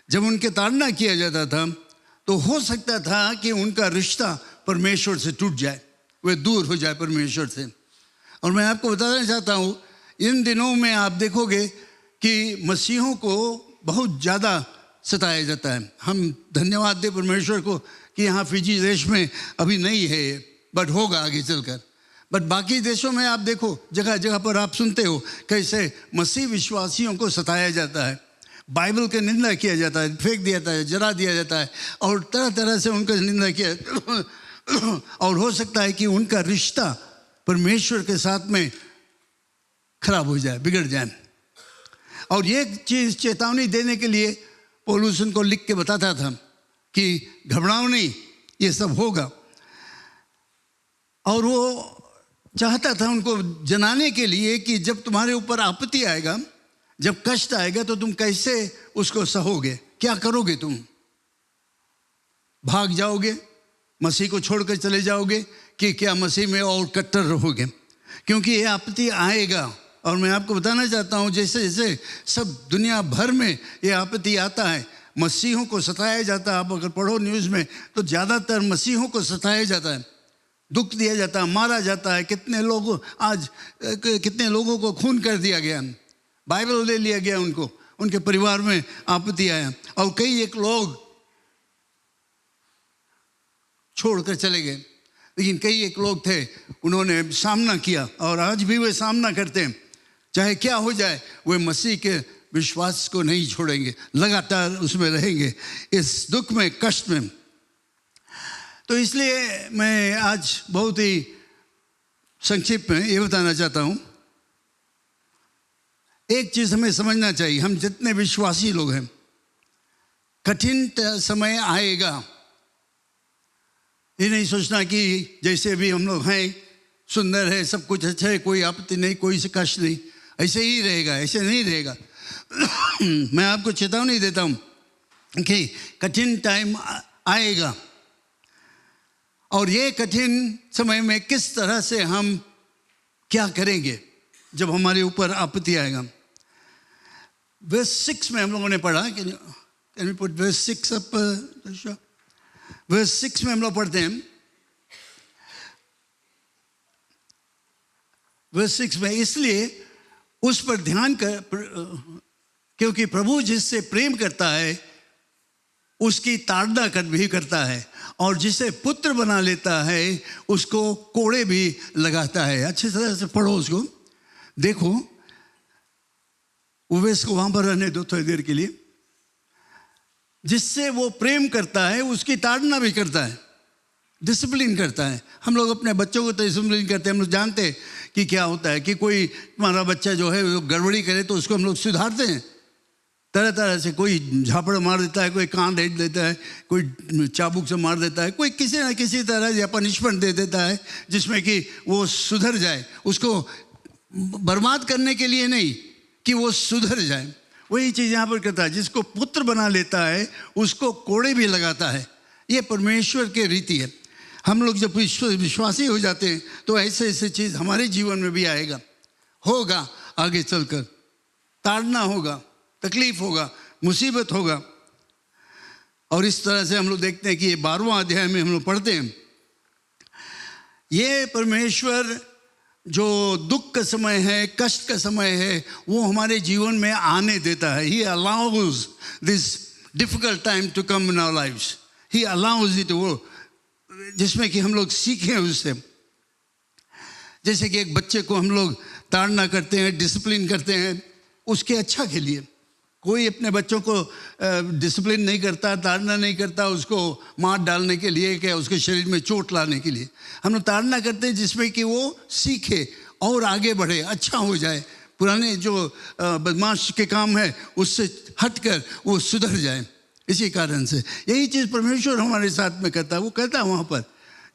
जब उनके ताड़ना किया जाता था, तो हो सकता था कि उनका रिश्ता परमेश्वर से टूट जाए, वे दूर हो जाए परमेश्वर से। और मैं आपको बताना चाहता हूँ, इन दिनों में आप देखोगे कि मसीहों को बहुत ज़्यादा सताया जाता है। हम धन्यवाद दें परमेश्वर को कि यहाँ फिजी देश में अभी नहीं है, बट होगा आगे चलकर। बट बाकी देशों में आप देखो, जगह जगह पर आप सुनते हो कैसे मसीह विश्वासियों को सताया जाता है, बाइबल की निंदा किया जाता है, फेंक दिया जाता है, जला दिया जाता है, और तरह तरह से उनका निंदा किया और हो सकता है कि उनका रिश्ता परमेश्वर के साथ में खराब हो जाए, बिगड़ जाए। और ये चीज़ चेतावनी देने के लिए पौलुस उनको लिख के बताता था कि घबराओ नहीं, ये सब होगा। और वो चाहता था उनको जनाने के लिए कि जब तुम्हारे ऊपर आपत्ति आएगा, जब कष्ट आएगा, तो तुम कैसे उसको सहोगे, क्या करोगे? तुम भाग जाओगे, मसीह को छोड़कर चले जाओगे, कि क्या मसीह में और कट्टर रहोगे? क्योंकि ये आपत्ति आएगा। और मैं आपको बताना चाहता हूँ, जैसे जैसे सब दुनिया भर में ये आपत्ति आता है, मसीहों को सताया जाता है। आप अगर पढ़ो न्यूज़ में तो ज़्यादातर मसीहों को सताया जाता है, दुख दिया जाता है, मारा जाता है। कितने लोगों को खून कर दिया गया, बाइबल ले लिया गया उनको, उनके परिवार में आपत्ति आया, और कई एक लोग छोड़कर चले गए। लेकिन कई एक लोग थे, उन्होंने सामना किया, और आज भी वे सामना करते हैं। चाहे क्या हो जाए, वे मसीह के विश्वास को नहीं छोड़ेंगे, लगातार उसमें रहेंगे, इस दुख में, कष्ट में। तो इसलिए मैं आज बहुत ही संक्षिप्त में ये बताना चाहता हूँ, एक चीज़ हमें समझना चाहिए, हम जितने विश्वासी लोग हैं, कठिन समय आएगा। ये नहीं सोचना कि जैसे भी हम लोग हैं, सुंदर है, सब कुछ अच्छा है, कोई आपत्ति नहीं, कोई कष्ट नहीं, ऐसे ही रहेगा, ऐसे नहीं रहेगा। मैं आपको चेतावनी देता हूँ कि कठिन टाइम आएगा, और ये कठिन समय में किस तरह से हम क्या करेंगे जब हमारे ऊपर आपत्ति आएगा। वर्स 6 में हम लोगों ने पढ़ा, can we put verse 6 up? Verse 6 में हम लोग पढ़ते हैं, वर्स 6 में, इसलिए उस पर ध्यान कर, क्योंकि प्रभु जिससे प्रेम करता है उसकी ताड़ना कर भी करता है, और जिसे पुत्र बना लेता है उसको कोड़े भी लगाता है। अच्छी तरह से पढ़ो उसको, देखो, उवेश को वहां पर रहने दो थोड़ी देर के लिए। जिससे वो प्रेम करता है उसकी ताड़ना भी करता है, डिसिप्लिन करता है। हम लोग अपने बच्चों को तो डिसिप्लिन करते हैं, हम लोग जानते हैं कि क्या होता है, कि कोई हमारा बच्चा जो है वो गड़बड़ी करे तो उसको हम लोग सुधारते हैं तरह तरह से। कोई झापड़ मार देता है, कोई कान रेट देता है, कोई चाबुक से मार देता है, कोई किसी न किसी तरह या पनिशमेंट दे देता है जिसमें कि वो सुधर जाए। उसको बर्बाद करने के लिए नहीं, कि वो सुधर जाए। वही चीज़ यहाँ पर करता है, जिसको पुत्र बना लेता है उसको कोड़े भी लगाता है। ये परमेश्वर की रीति है। हम लोग जब विश्वासी हो जाते हैं तो ऐसे ऐसे चीज़ हमारे जीवन में भी आएगा, होगा, आगे चलकर ताड़ना होगा, तकलीफ होगा, मुसीबत होगा। और इस तरह से हम लोग देखते हैं कि ये 12वां अध्याय में हम लोग पढ़ते हैं, ये परमेश्वर जो दुख का समय है, कष्ट का समय है, वो हमारे जीवन में आने देता है। He allows this difficult time to come in our lives. He allows it, वो जिसमें कि हम लोग सीखें उससे। जैसे कि एक बच्चे को हम लोग ताड़ना करते हैं, डिसिप्लिन करते हैं, उसके अच्छा के लिए। कोई अपने बच्चों को डिसिप्लिन नहीं करता, ताड़ना नहीं करता उसको मार डालने के लिए, क्या उसके शरीर में चोट लाने के लिए। हम लोग ताड़ना करते हैं जिसमें कि वो सीखे और आगे बढ़े, अच्छा हो जाए, पुराने जो बदमाश के काम है उससे हटकर वो सुधर जाए। इसी कारण से यही चीज़ परमेश्वर हमारे साथ में करता है। वो कहता है वहाँ पर,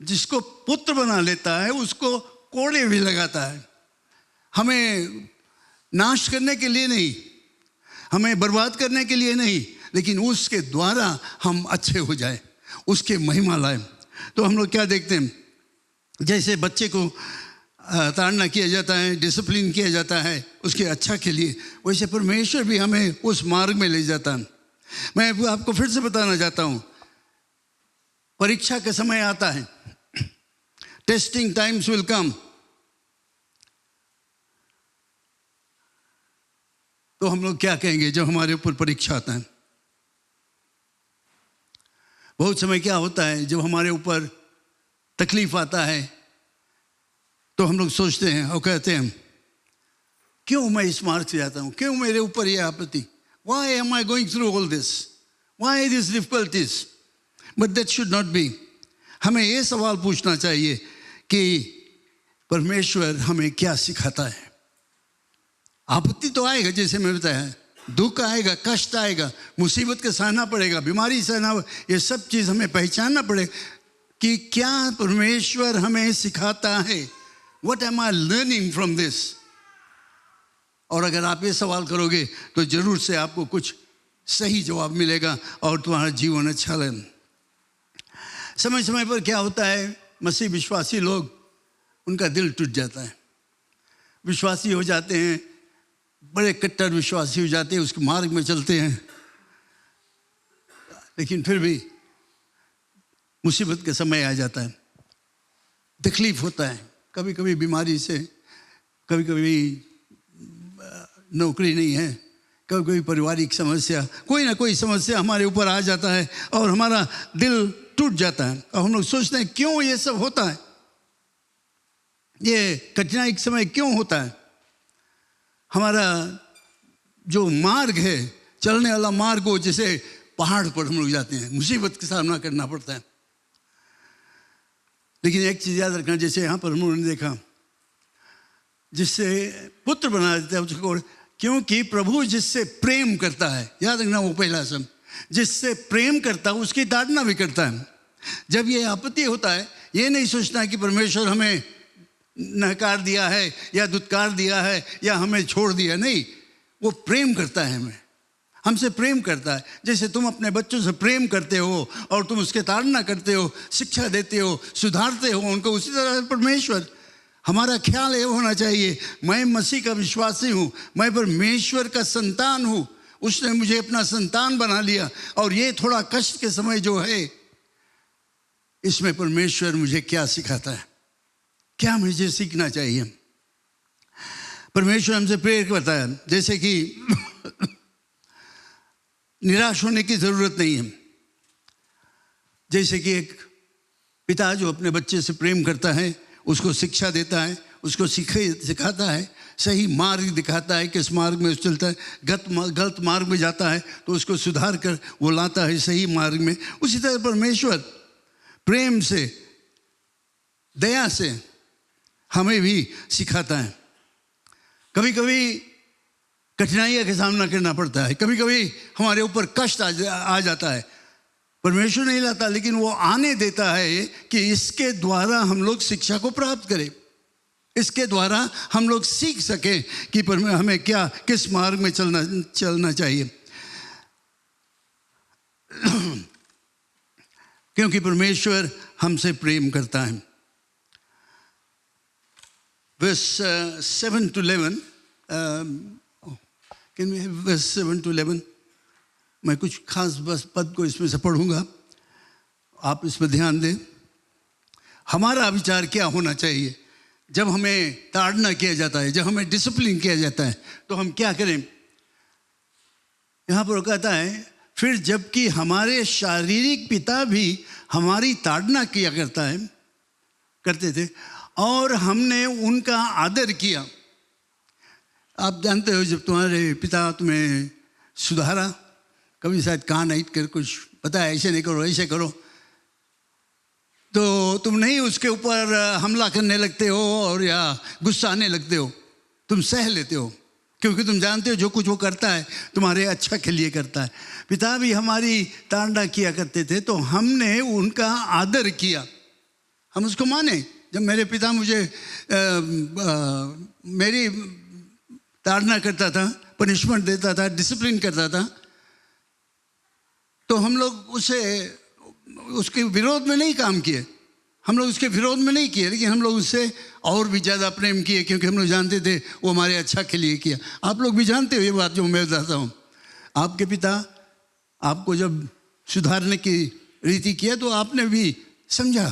जिसको पुत्र बना लेता है उसको कोड़े भी लगाता है। हमें नाश करने के लिए नहीं, हमें बर्बाद करने के लिए नहीं, लेकिन उसके द्वारा हम अच्छे हो जाए, उसके महिमा लाए। तो हम लोग क्या देखते हैं, जैसे बच्चे को ताड़ना किया जाता है, डिसिप्लिन किया जाता है उसके अच्छा के लिए, वैसे परमेश्वर भी हमें उस मार्ग में ले जाता है। मैं आपको फिर से बताना चाहता हूँ, परीक्षा का समय आता है, टेस्टिंग टाइम्स विल कम। तो हम लोग क्या कहेंगे जब हमारे ऊपर परीक्षा आता है? बहुत समय क्या होता है जब हमारे ऊपर तकलीफ आता है, तो हम लोग सोचते हैं और कहते हैं क्यों मैं इस मार्ग से जाता हूँ, क्यों मेरे ऊपर ये आपत्ति, why am I going through all this, why this difficulties. But that should not be. हमें ये सवाल पूछना चाहिए कि परमेश्वर हमें क्या सिखाता है। आपत्ति तो आएगा, जैसे मैं बताया, दुख आएगा, कष्ट आएगा, मुसीबत का सहना पड़ेगा, बीमारी सहना, ये सब चीज़ हमें पहचानना पड़ेगा कि क्या परमेश्वर हमें सिखाता है। What am I learning from this. और अगर आप ये सवाल करोगे तो जरूर से आपको कुछ सही जवाब मिलेगा और तुम्हारा जीवन अच्छा लगे। समय समय पर क्या होता है, मसीह विश्वासी लोग, उनका दिल टूट जाता है, विश्वासी हो जाते हैं, बड़े कट्टर विश्वासी हो जाते हैं, उसके मार्ग में चलते हैं, लेकिन फिर भी मुसीबत का समय आ जाता है, तकलीफ होता है, कभी कभी बीमारी से, कभी कभी नौकरी नहीं है, कभी कभी पारिवारिक समस्या, कोई ना कोई समस्या हमारे ऊपर आ जाता है और हमारा दिल टूट जाता है। और हम लोग सोचते हैं क्यों ये सब होता है, ये कठिनाई के समय क्यों होता है। हमारा जो मार्ग है, चलने वाला मार्ग हो, जैसे पहाड़ पर हम लोग जाते हैं, मुसीबत का सामना करना पड़ता है। लेकिन एक चीज़ याद रखना, जैसे यहाँ पर हम लोगों ने देखा, जिससे पुत्र बना देता है उसको, क्योंकि प्रभु जिससे प्रेम करता है, याद रखना वो पहला शब्द, जिससे प्रेम करता है उसकी ताड़ना भी करता है। जब ये आपत्ति होता है, ये नहीं सोचना कि परमेश्वर हमें नकार दिया है या दुत्कार दिया है या हमें छोड़ दिया, नहीं, वो प्रेम करता है, हमें हमसे प्रेम करता है। जैसे तुम अपने बच्चों से प्रेम करते हो और तुम उसके ताड़ना करते हो, शिक्षा देते हो, सुधारते हो उनको, उसी तरह परमेश्वर, हमारा ख्याल ये होना चाहिए, मैं मसीह का विश्वासी हूँ, मैं परमेश्वर का संतान हूँ, उसने मुझे अपना संतान बना लिया, और ये थोड़ा कष्ट के समय जो है, इसमें परमेश्वर मुझे क्या सिखाता है, क्या मुझे सीखना चाहिए। परमेश्वर हमसे प्रेरित करता है, जैसे कि निराश होने की ज़रूरत नहीं है। जैसे कि एक पिता जो अपने बच्चे से प्रेम करता है, उसको शिक्षा देता है, उसको सिखाता है, सही मार्ग दिखाता है, किस मार्ग में चलता है, गलत मार्ग में जाता है तो उसको सुधार कर वो लाता है सही मार्ग में। उसी तरह परमेश्वर प्रेम से, दया से हमें भी सिखाता है। कभी कभी कठिनाइयों का सामना करना पड़ता है, कभी कभी हमारे ऊपर कष्ट आ जाता है, परमेश्वर नहीं लाता, लेकिन वो आने देता है कि इसके द्वारा हम लोग शिक्षा को प्राप्त करें, इसके द्वारा हम लोग सीख सकें कि हमें क्या, किस मार्ग में चलना चाहिए। क्योंकि परमेश्वर हमसे प्रेम करता है। Verse 7 to 11, can we have verse 7 to 11? मैं कुछ खास बस पद को इसमें से पढ़ूंगा, आप इस पर ध्यान दें। हमारा विचार क्या होना चाहिए जब हमें ताड़ना किया जाता है, जब हमें डिसिप्लिन किया जाता है, तो हम क्या करें। यहाँ पर कहता है, फिर जबकि हमारे शारीरिक पिता भी हमारी ताड़ना किया करते थे और हमने उनका आदर किया। आप जानते हो, जब तुम्हारे पिता तुम्हें सुधारा, कभी शायद कान ऐट कर कुछ पता है, ऐसे नहीं करो, ऐसे करो, तो तुम नहीं उसके ऊपर हमला करने लगते हो और या गुस्सा आने लगते हो, तुम सह लेते हो, क्योंकि तुम जानते हो जो कुछ वो करता है तुम्हारे अच्छा के लिए करता है। पिता भी हमारी ताड़ना किया करते थे तो हमने उनका आदर किया, हम उसको माने। जब मेरे पिता मुझे मेरी ताड़ना करता था, पनिशमेंट देता था, डिसिप्लिन करता था, तो हम लोग उसके विरोध में नहीं काम किए, हम लोग उसके विरोध में नहीं किए, लेकिन हम लोग उससे और भी ज़्यादा प्रेम किए, क्योंकि हम लोग जानते थे वो हमारे अच्छा के लिए किया। आप लोग भी जानते हो ये बात जो मैं बताता हूँ। आपके पिता आपको जब सुधारने की रीति किया तो आपने भी समझा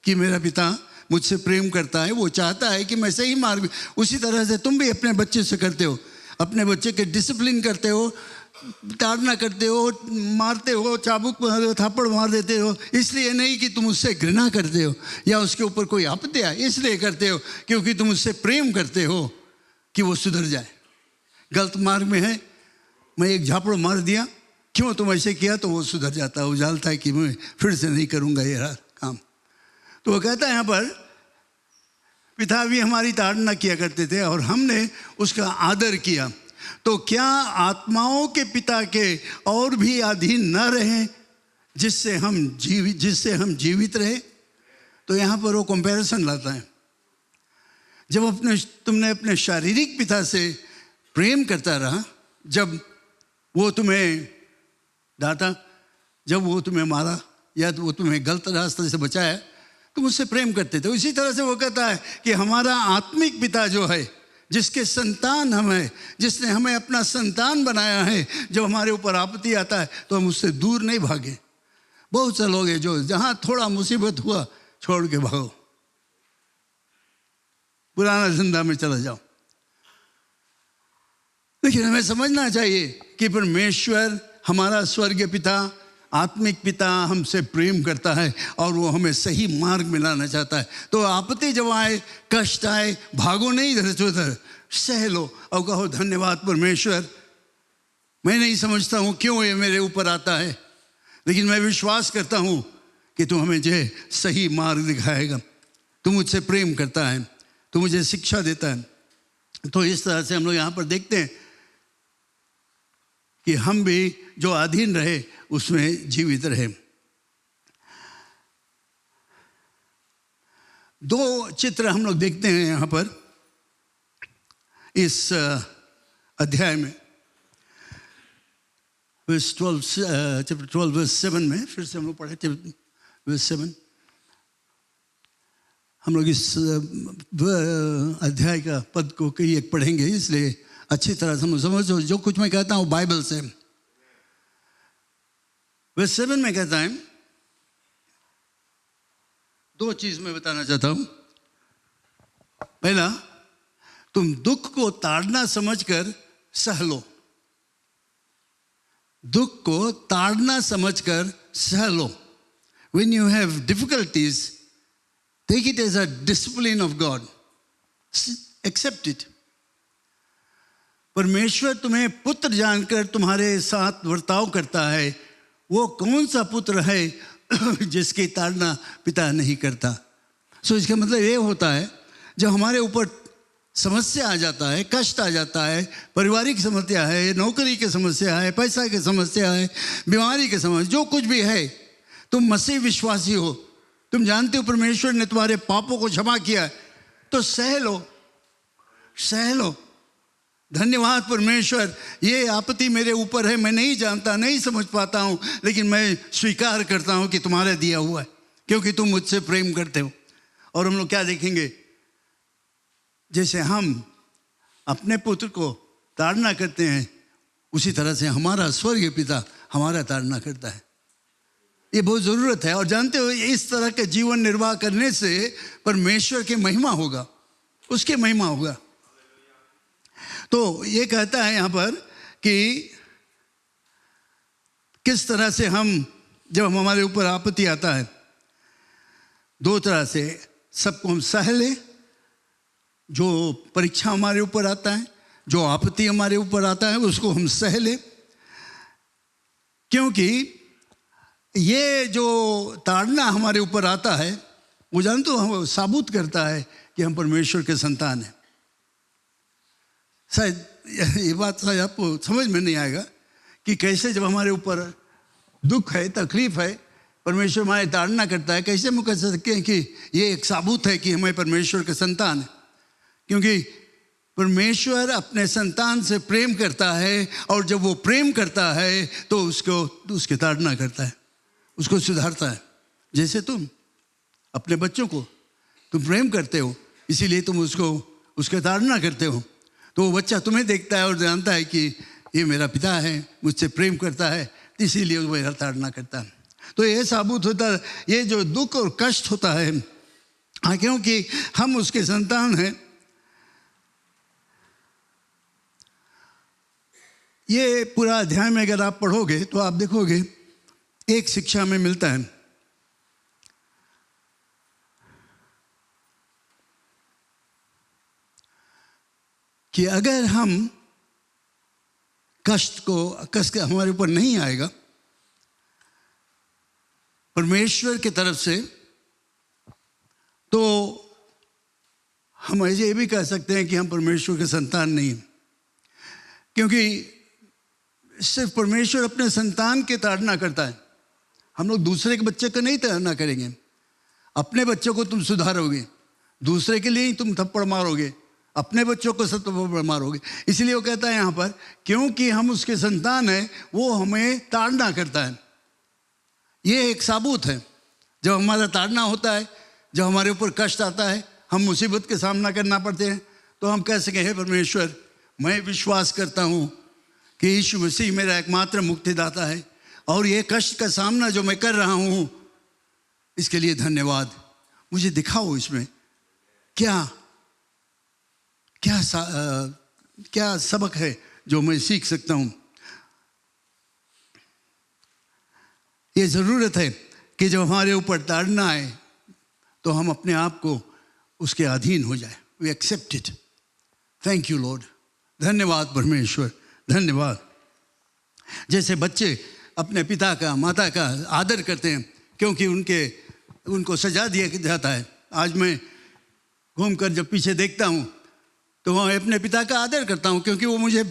कि मेरा पिता मुझसे प्रेम करता है, वो चाहता है कि मैं सही मार्ग। उसी तरह से तुम भी अपने बच्चे से करते हो, अपने बच्चे के डिसिप्लिन करते हो, ताड़ना करते हो, मारते हो, चाबुक थापड़ मार देते हो, इसलिए नहीं कि तुम उससे घृणा करते हो या उसके ऊपर कोई आपत्ति आए, इसलिए करते हो क्योंकि तुम उससे प्रेम करते हो कि वो सुधर जाए। गलत मार्ग में है, मैं एक झापड़ मार दिया, क्यों तुम ऐसे किया, तो वो सुधर जाता है, उजालता है कि मैं फिर से नहीं करूँगा ये काम। तो वो कहता है यहाँ पर, पिता भी हमारी ताड़ना किया करते थे और हमने उसका आदर किया, तो क्या आत्माओं के पिता के और भी अधीन न रहें जिससे हम जीवित रहे। तो यहाँ पर वो कंपैरिजन लाता है। जब तुमने अपने शारीरिक पिता से प्रेम करता रहा, जब वो तुम्हें डांटा, जब वो तुम्हें मारा या वो तुम्हें गलत रास्ते से बचाया, तुम उससे प्रेम करते थे। इसी तरह से वो कहता है कि हमारा आत्मिक पिता जो है, जिसके संतान हम हैं, जिसने हमें अपना संतान बनाया है, जब हमारे ऊपर आपत्ति आता है तो हम उससे दूर नहीं भागे। बहुत से लोग हैं जो जहाँ थोड़ा मुसीबत हुआ छोड़ के भागो, पुराना जिंदा में चला जाओ। लेकिन हमें समझना चाहिए कि परमेश्वर हमारा स्वर्गीय पिता, आत्मिक पिता हमसे प्रेम करता है और वो हमें सही मार्ग में लाना चाहता है। तो आपत्ति जब आए, कष्ट आए, भागो नहीं इधर से उधर, सह लो और कहो धन्यवाद परमेश्वर, मैं नहीं समझता हूँ क्यों ये मेरे ऊपर आता है, लेकिन मैं विश्वास करता हूँ कि तू हमें जो सही मार्ग दिखाएगा, तू मुझसे प्रेम करता है, तू मुझे शिक्षा देता है। तो इस तरह से हम लोग यहाँ पर देखते हैं कि हम भी जो अधीन रहे उसमें जीवित रहे। दो चित्र हम लोग देखते हैं यहाँ पर इस अध्याय में, चैप्टर 12 वर्स 7 में। फिर से हम लोग पढ़े वर्स 7। हम लोग इस अध्याय का पद को कई एक पढ़ेंगे, इसलिए अच्छी तरह से समझो जो कुछ मैं कहता हूँ बाइबल से। वर्स 7 में कहता है, दो चीज मैं बताना चाहता हूं। पहला, तुम दुख को ताड़ना समझकर सह लो। दुख को ताड़ना समझकर सह लो। When you have difficulties, take it as a discipline of God. Accept it. परमेश्वर तुम्हें पुत्र जानकर तुम्हारे साथ वर्ताव करता है। वो कौन सा पुत्र है जिसकी ताड़ना पिता नहीं करता। सो इसका मतलब ये होता है, जब हमारे ऊपर समस्या आ जाता है, कष्ट आ जाता है, पारिवारिक समस्या है, नौकरी की समस्या है, पैसा की समस्या है, बीमारी की समस्या, जो कुछ भी है, तुम मसीह विश्वासी हो, तुम जानते हो परमेश्वर ने तुम्हारे पापों को क्षमा किया, तो सह लो, सह लो। धन्यवाद परमेश्वर, ये आपत्ति मेरे ऊपर है, मैं नहीं जानता, नहीं समझ पाता हूँ, लेकिन मैं स्वीकार करता हूँ कि तुम्हारा दिया हुआ है, क्योंकि तुम मुझसे प्रेम करते हो। और हम लोग क्या देखेंगे, जैसे हम अपने पुत्र को ताड़ना करते हैं, उसी तरह से हमारा स्वर्गीय पिता हमारा ताड़ना करता है। ये बहुत ज़रूरत है। और जानते हो, इस तरह के जीवन निर्वाह करने से परमेश्वर की महिमा होगा, उसकी महिमा होगा। तो ये कहता है यहाँ पर कि किस तरह से हम, जब हमारे ऊपर आपत्ति आता है, दो तरह से सबको हम सह लें। जो परीक्षा हमारे ऊपर आता है, जो आपत्ति हमारे ऊपर आता है, उसको हम सह लें, क्योंकि ये जो ताड़ना हमारे ऊपर आता है, वो जानते हो, हम साबुत करता है कि हम परमेश्वर के संतान हैं। शायद ये बात शायद आपको समझ में नहीं आएगा कि कैसे जब हमारे ऊपर दुख है, तकलीफ है, परमेश्वर हमारी ताड़ना करता है, कैसे हम कह सकते हैं कि ये एक साबुत है कि हमें परमेश्वर के संतान है। क्योंकि परमेश्वर अपने संतान से प्रेम करता है, और जब वो प्रेम करता है तो उसकी ताड़ना करता है, उसको सुधारता है। जैसे तुम अपने बच्चों को तुम प्रेम करते हो, इसीलिए तुम उसके ताड़ना करते हो। तो वो बच्चा तुम्हें देखता है और जानता है कि ये मेरा पिता है, मुझसे प्रेम करता है, इसीलिए वो मेरा ताड़ना करता है। तो ये साबुत होता है, ये जो दुख और कष्ट होता है, क्योंकि हम उसके संतान हैं। ये पूरा अध्याय में अगर आप पढ़ोगे तो आप देखोगे एक शिक्षा में मिलता है कि अगर हम कष्ट हमारे ऊपर नहीं आएगा परमेश्वर की तरफ से, तो हम ऐसे ये भी कह सकते हैं कि हम परमेश्वर के संतान नहीं हैं। क्योंकि सिर्फ परमेश्वर अपने संतान की ताड़ना करता है। हम लोग दूसरे के बच्चे को नहीं ताड़ना करेंगे। अपने बच्चों को तुम सुधारोगे, दूसरे के लिए ही तुम थप्पड़ मारोगे, अपने बच्चों को सब थप्पड़ मारोगे। इसलिए वो कहता है यहाँ पर, क्योंकि हम उसके संतान हैं, वो हमें ताड़ना करता है। ये एक साबूत है। जब हमारा ताड़ना होता है, जब हमारे ऊपर कष्ट आता है, हम मुसीबत के सामना करना पड़ते हैं, तो हम कह सकें, हे परमेश्वर, मैं विश्वास करता हूँ कि यीशु मसीह मेरा एकमात्र मुक्तिदाता है, और ये कष्ट का सामना जो मैं कर रहा हूँ, इसके लिए धन्यवाद। मुझे दिखाओ इसमें क्या सबक है जो मैं सीख सकता हूँ। ये ज़रूरत है कि जब हमारे ऊपर ताड़ना आए तो हम अपने आप को उसके अधीन हो जाए। We accept it. Thank you Lord. धन्यवाद परमेश्वर, धन्यवाद। जैसे बच्चे अपने पिता का, माता का आदर करते हैं क्योंकि उनको सजा दिया जाता है। आज मैं घूमकर जब पीछे देखता हूँ तो मैं अपने पिता का आदर करता हूँ, क्योंकि वो मुझे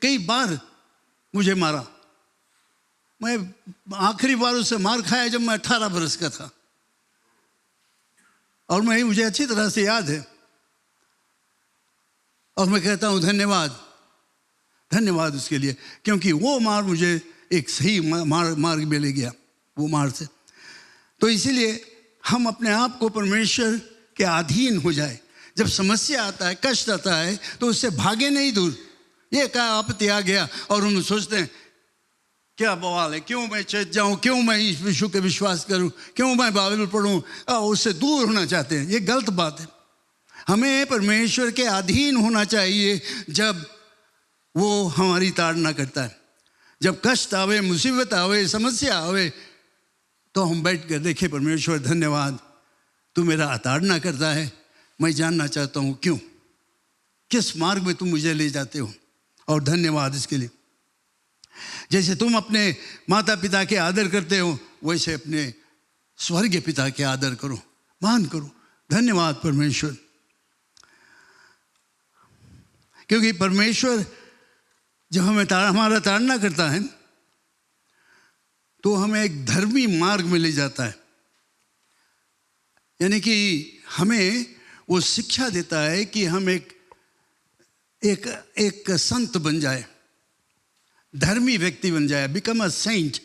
कई बार मुझे मारा। मैं आखिरी बार उससे मार खाया जब मैं 18 बरस का था, और मुझे अच्छी तरह से याद है। और मैं कहता हूँ धन्यवाद, धन्यवाद उसके लिए, क्योंकि वो मार मुझे एक सही मार्ग में ले गया, वो मार से। तो इसीलिए हम अपने आप को परमेश्वर के अधीन हो जाए। जब समस्या आता है, कष्ट आता है, तो उससे भागे नहीं दूर। ये क्या आपत्ति आ गया और हम सोचते हैं क्या बवाल है, क्यों मैं चेत जाऊं, क्यों मैं यीशु के विश्वास करूं, क्यों मैं बाइबल पढ़ूं, उससे दूर होना चाहते हैं। ये गलत बात है। हमें परमेश्वर के अधीन होना चाहिए जब वो हमारी ताड़ना करता है। जब कष्ट आवे, मुसीबत आवे, समस्या आवे, तो हम बैठ कर देखें, परमेश्वर धन्यवाद, तू मेरा ताड़ना करता है, मैं जानना चाहता हूँ क्यों, किस मार्ग में तुम मुझे ले जाते हो, और धन्यवाद इसके लिए। जैसे तुम अपने माता पिता के आदर करते हो, वैसे अपने स्वर्गीय पिता के आदर करो, मान करो। धन्यवाद परमेश्वर। क्योंकि परमेश्वर जब हमारा ताड़ना करता है तो हमें एक धर्मी मार्ग में ले जाता है। यानी कि हमें वो शिक्षा देता है कि हम एक संत बन जाए, धर्मी व्यक्ति बन जाए, become a saint,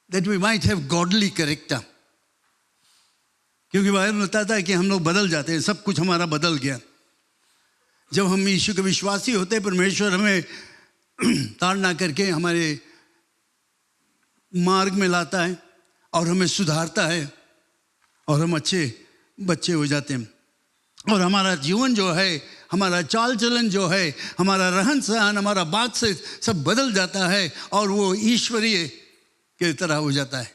that we might have godly character. क्योंकि बाइबल बताता है कि हम लोग बदल जाते हैं, सब कुछ हमारा बदल गया। जब हम यीशु के विश्वासी होते हैं, परमेश्वर हमें ताड़ना करके हमारे मार्ग में लाता है और हमें सुधारता है, और हम अच्छे बच्चे हो जाते हैं। और हमारा जीवन जो है, हमारा चाल चलन जो है, हमारा रहन सहन, हमारा बात से सब बदल जाता है, और वो ईश्वरीय की तरह हो जाता है।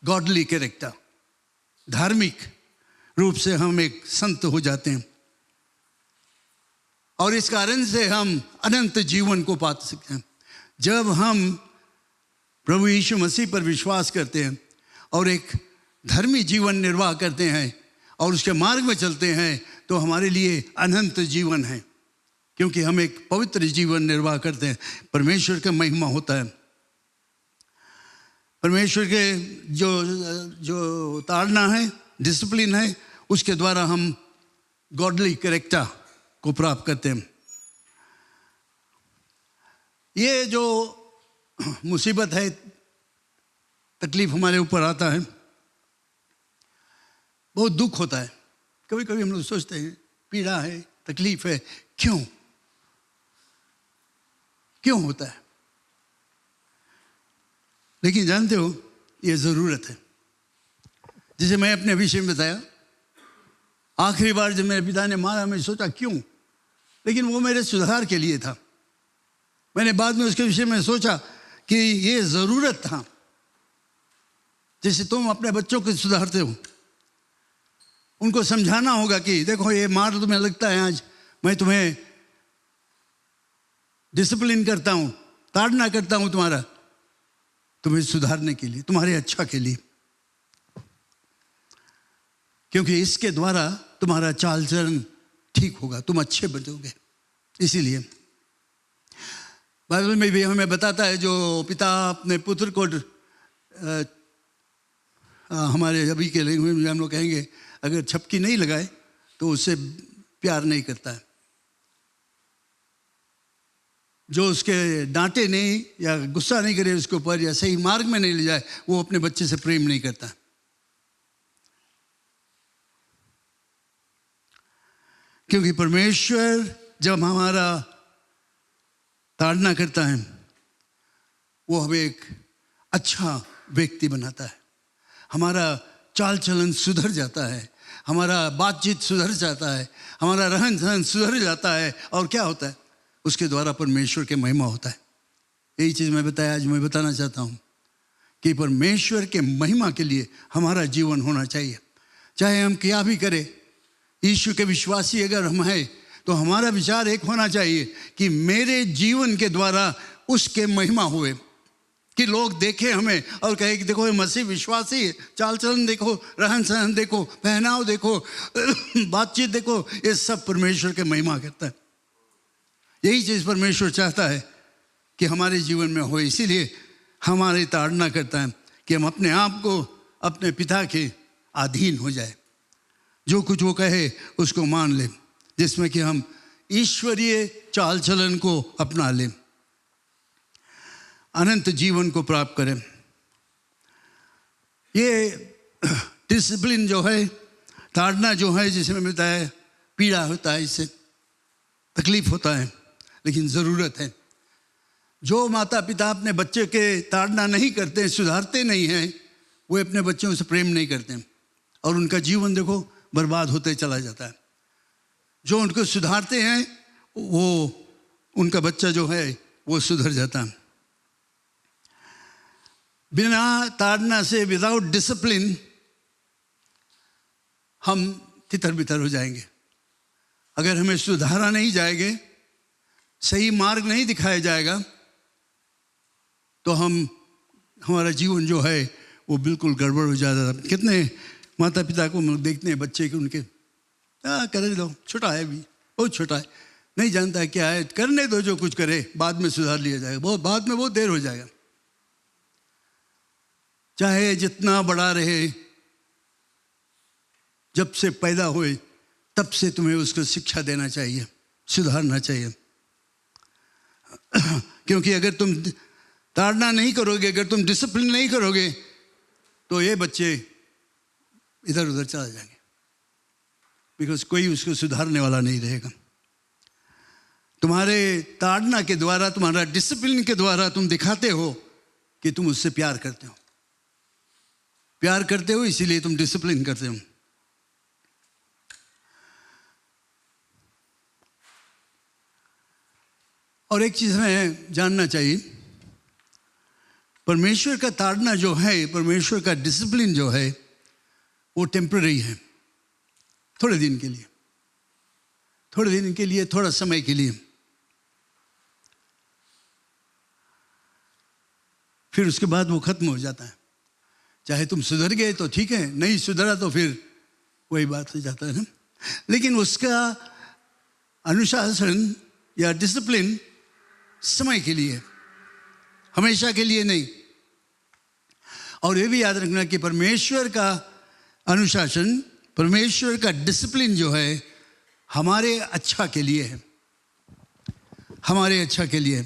गॉडली कैरेक्टर, धार्मिक रूप से हम एक संत हो जाते हैं, और इस कारण से हम अनंत जीवन को पा सकते हैं। जब हम प्रभु यीशु मसीह पर विश्वास करते हैं और एक धर्मी जीवन निर्वाह करते हैं और उसके मार्ग में चलते हैं, तो हमारे लिए अनंत जीवन है, क्योंकि हम एक पवित्र जीवन निर्वाह करते हैं। परमेश्वर का महिमा होता है। परमेश्वर के जो ताड़ना है, डिसिप्लिन है, उसके द्वारा हम गॉडली कैरेक्टर को प्राप्त करते हैं। ये जो मुसीबत है, तकलीफ हमारे ऊपर आता है, बहुत दुख होता है। कभी कभी हम लोग सोचते हैं पीड़ा है, तकलीफ है, क्यों होता है। लेकिन जानते हो, ये ज़रूरत है। जैसे मैं अपने विषय में बताया, आखिरी बार जब मेरे पिता ने मारा, मैं सोचा क्यों, लेकिन वो मेरे सुधार के लिए था। मैंने बाद में उसके विषय में सोचा कि ये ज़रूरत था। जैसे तुम अपने बच्चों को सुधारते हो, उनको समझाना होगा कि देखो ये मार तुम्हें लगता है, आज मैं तुम्हें डिसिप्लिन करता हूँ, ताड़ना करता हूँ तुम्हें सुधारने के लिए, तुम्हारे अच्छा के लिए, क्योंकि इसके द्वारा तुम्हारा चाल चलन ठीक होगा, तुम अच्छे बनोगे। इसीलिए बाइबल में भी हमें बताता है, जो पिता अपने पुत्र को हमारे अभी के लैंग्वेज में हम लोग कहेंगे, अगर छपकी नहीं लगाए तो उससे प्यार नहीं करता है। जो उसके डांटे नहीं या गुस्सा नहीं करे उसके ऊपर, या सही मार्ग में नहीं ले जाए, वो अपने बच्चे से प्रेम नहीं करता। क्योंकि परमेश्वर जब हमारा ताड़ना करता है, वो हमें एक अच्छा व्यक्ति बनाता है। हमारा चाल चलन सुधर जाता है, हमारा बातचीत सुधर जाता है, हमारा रहन सहन सुधर जाता है। और क्या होता है? उसके द्वारा परमेश्वर के महिमा होता है। यही चीज़ मैं बताया, आज मैं बताना चाहता हूँ कि परमेश्वर के महिमा के लिए हमारा जीवन होना चाहिए। चाहे हम क्या भी करें, यीशु के विश्वासी अगर हम हैं, तो हमारा विचार एक होना चाहिए कि मेरे जीवन के द्वारा उसके महिमा हुए, कि लोग देखें हमें और कहे कि देखो ये मसीह विश्वासी है, चाल चलन देखो, रहन सहन देखो, पहनाव देखो, बातचीत देखो, ये सब परमेश्वर के महिमा करता है। यही चीज़ परमेश्वर चाहता है कि हमारे जीवन में हो। इसीलिए हमारी ताड़ना करता है कि हम अपने आप को अपने पिता के अधीन हो जाए, जो कुछ वो कहे उसको मान लें, जिसमें कि हम ईश्वरीय चाल चलन को अपना लें, अनंत जीवन को प्राप्त करें। ये डिसिप्लिन जो है, ताड़ना जो है, जिसमें मिलता है, पीड़ा होता है, इससे तकलीफ होता है, लेकिन ज़रूरत है। जो माता पिता अपने बच्चे के ताड़ना नहीं करते, सुधारते नहीं हैं, वो अपने बच्चों से प्रेम नहीं करते और उनका जीवन देखो बर्बाद होते चला जाता है। जो उनको सुधारते हैं, वो उनका बच्चा जो है वो सुधर जाता है। बिना ताड़ना से, विदाउट डिसिप्लिन, हम तितर बितर हो जाएंगे। अगर हमें सुधारा नहीं जाएंगे, सही मार्ग नहीं दिखाया जाएगा, तो हमारा जीवन जो है वो बिल्कुल गड़बड़ हो जाता है। कितने माता पिता को हम देखते हैं, बच्चे के उनके कर दो, छोटा है अभी, बहुत छोटा है, नहीं जानता है क्या है, करने दो, जो कुछ करे, बाद में सुधार लिया जाएगा, बहुत बाद में बहुत देर हो जाएगा। चाहे जितना बड़ा रहे, जब से पैदा हुए तब से तुम्हें उसको शिक्षा देना चाहिए, सुधारना चाहिए। क्योंकि अगर तुम ताड़ना नहीं करोगे, अगर तुम डिसिप्लिन नहीं करोगे, तो ये बच्चे इधर उधर चला जाएंगे, बिकॉज कोई उसको सुधारने वाला नहीं रहेगा। तुम्हारे ताड़ना के द्वारा, तुम्हारा डिसिप्लिन के द्वारा तुम दिखाते हो कि तुम उससे प्यार करते हो। प्यार करते हो, इसीलिए तुम डिसिप्लिन करते हो। और एक चीज़ हमें जानना चाहिए, परमेश्वर का ताड़ना जो है, परमेश्वर का डिसिप्लिन जो है, वो टेम्पररी है, थोड़े दिन के लिए, थोड़े दिन के लिए, थोड़ा समय के लिए। फिर उसके बाद वो खत्म हो जाता है। चाहे तुम सुधर गए तो ठीक है, नहीं सुधरा तो फिर वही बात हो जाता है ना। लेकिन उसका अनुशासन या डिसिप्लिन समय के लिए, हमेशा के लिए नहीं। और ये भी याद रखना कि परमेश्वर का अनुशासन, परमेश्वर का डिसिप्लिन जो है, हमारे अच्छा के लिए है, हमारे अच्छा के लिए।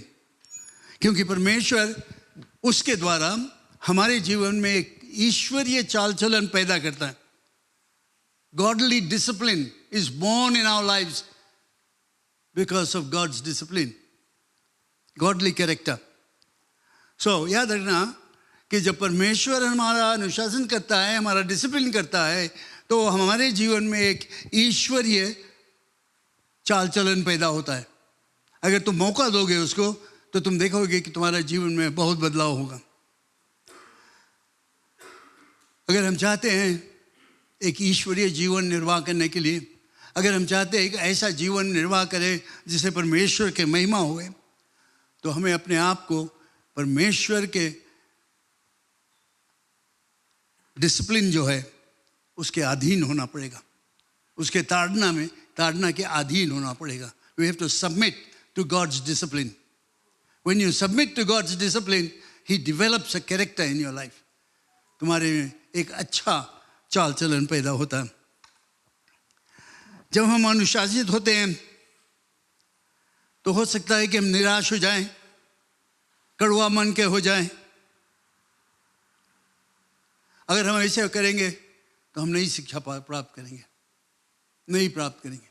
क्योंकि परमेश्वर उसके द्वारा हमारे जीवन में एक ईश्वरीय चाल चलन पैदा करता है। Godly discipline is born in our lives because of God's discipline, godly character. So याद रखना कि जब परमेश्वर हमारा अनुशासन करता है, हमारा डिसिप्लिन करता है, तो हमारे जीवन में एक ईश्वरीय चाल चलन पैदा होता है। अगर तुम मौका दोगे उसको तो तुम देखोगे कि तुम्हारा जीवन में बहुत बदलाव होगा। अगर हम चाहते हैं एक ईश्वरीय जीवन निर्वाह करने के लिए, अगर हम चाहते हैं एक ऐसा जीवन निर्वाह करें जिसे परमेश्वर के महिमा होए, तो हमें अपने आप को परमेश्वर के डिसिप्लिन जो है उसके अधीन होना पड़ेगा, उसके ताड़ना के अधीन होना पड़ेगा। We have to submit to God's discipline. When you submit to God's discipline, He develops a character in your life. तुम्हारे में एक अच्छा चाल चलन पैदा होता है। जब हम अनुशासित होते हैं तो हो सकता है कि हम निराश हो जाएं, कड़वा मन के हो जाएं। अगर हम ऐसे करेंगे तो हम नई शिक्षा प्राप्त करेंगे, नहीं प्राप्त करेंगे।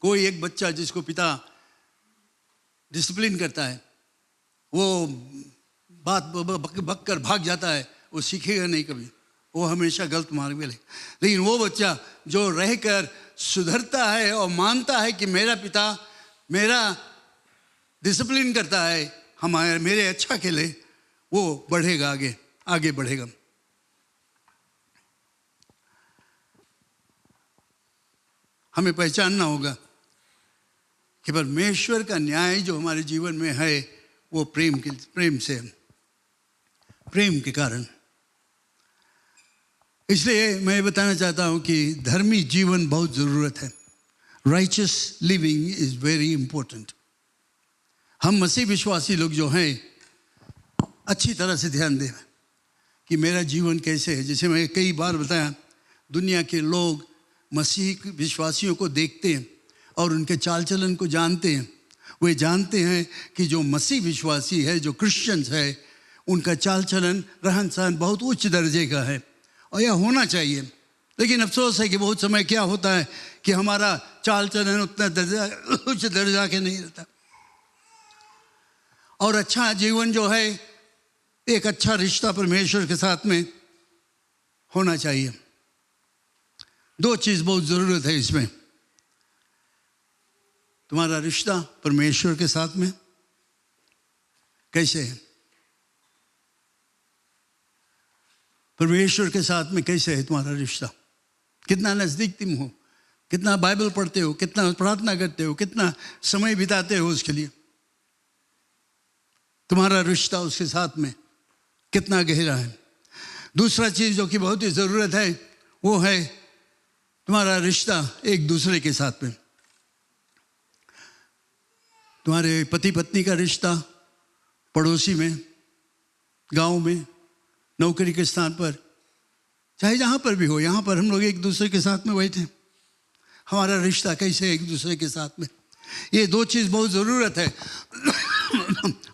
कोई एक बच्चा जिसको पिता डिसिप्लिन करता है, वो बात बक कर भाग जाता है, वो सीखेगा नहीं कभी, वो हमेशा गलत मार्ग में लेगा। लेकिन वो बच्चा जो रहकर सुधरता है और मानता है कि मेरा पिता मेरा डिसिप्लिन करता है मेरे अच्छा के लिए, वो बढ़ेगा, आगे बढ़ेगा। हमें पहचानना होगा कि परमेश्वर का न्याय जो हमारे जीवन में है वो प्रेम के कारण। इसलिए मैं बताना चाहता हूं कि धर्मी जीवन बहुत ज़रूरत है। Righteous living is very important. हम मसीह विश्वासी लोग जो हैं अच्छी तरह से ध्यान दें कि मेरा जीवन कैसे है। जैसे मैं कई बार बताया, दुनिया के लोग मसीह विश्वासियों को देखते हैं और उनके चाल चलन को जानते हैं। वे जानते हैं कि जो मसीह विश्वासी है, जो क्रिश्चियंस है, उनका चाल चलन रहन सहन बहुत उच्च दर्जे का है और यह होना चाहिए। लेकिन अफसोस है कि बहुत समय क्या होता है कि हमारा चाल चलन उतना उच्च दर्जा के नहीं रहता। और अच्छा जीवन जो है, एक अच्छा रिश्ता परमेश्वर के साथ में होना चाहिए। दो चीज़ बहुत ज़रूरत है इसमें। तुम्हारा रिश्ता परमेश्वर के साथ में कैसे है, परमेश्वर के साथ में कैसे है तुम्हारा रिश्ता, कितना नज़दीक तुम हो, कितना बाइबल पढ़ते हो, कितना प्रार्थना करते हो, कितना समय बिताते हो उसके लिए। तुम्हारा रिश्ता उसके साथ में कितना गहरा है। दूसरा चीज़ जो कि बहुत ही ज़रूरत है वो है तुम्हारा रिश्ता एक दूसरे के साथ में। तुम्हारे पति पत्नी का रिश्ता, पड़ोसी में, गांव में, नौकरी के स्थान पर, चाहे जहाँ पर भी हो। यहाँ पर हम लोग एक दूसरे के साथ में बैठे, हमारा रिश्ता कैसे एक दूसरे के साथ में। ये दो चीज़ बहुत ज़रूरत है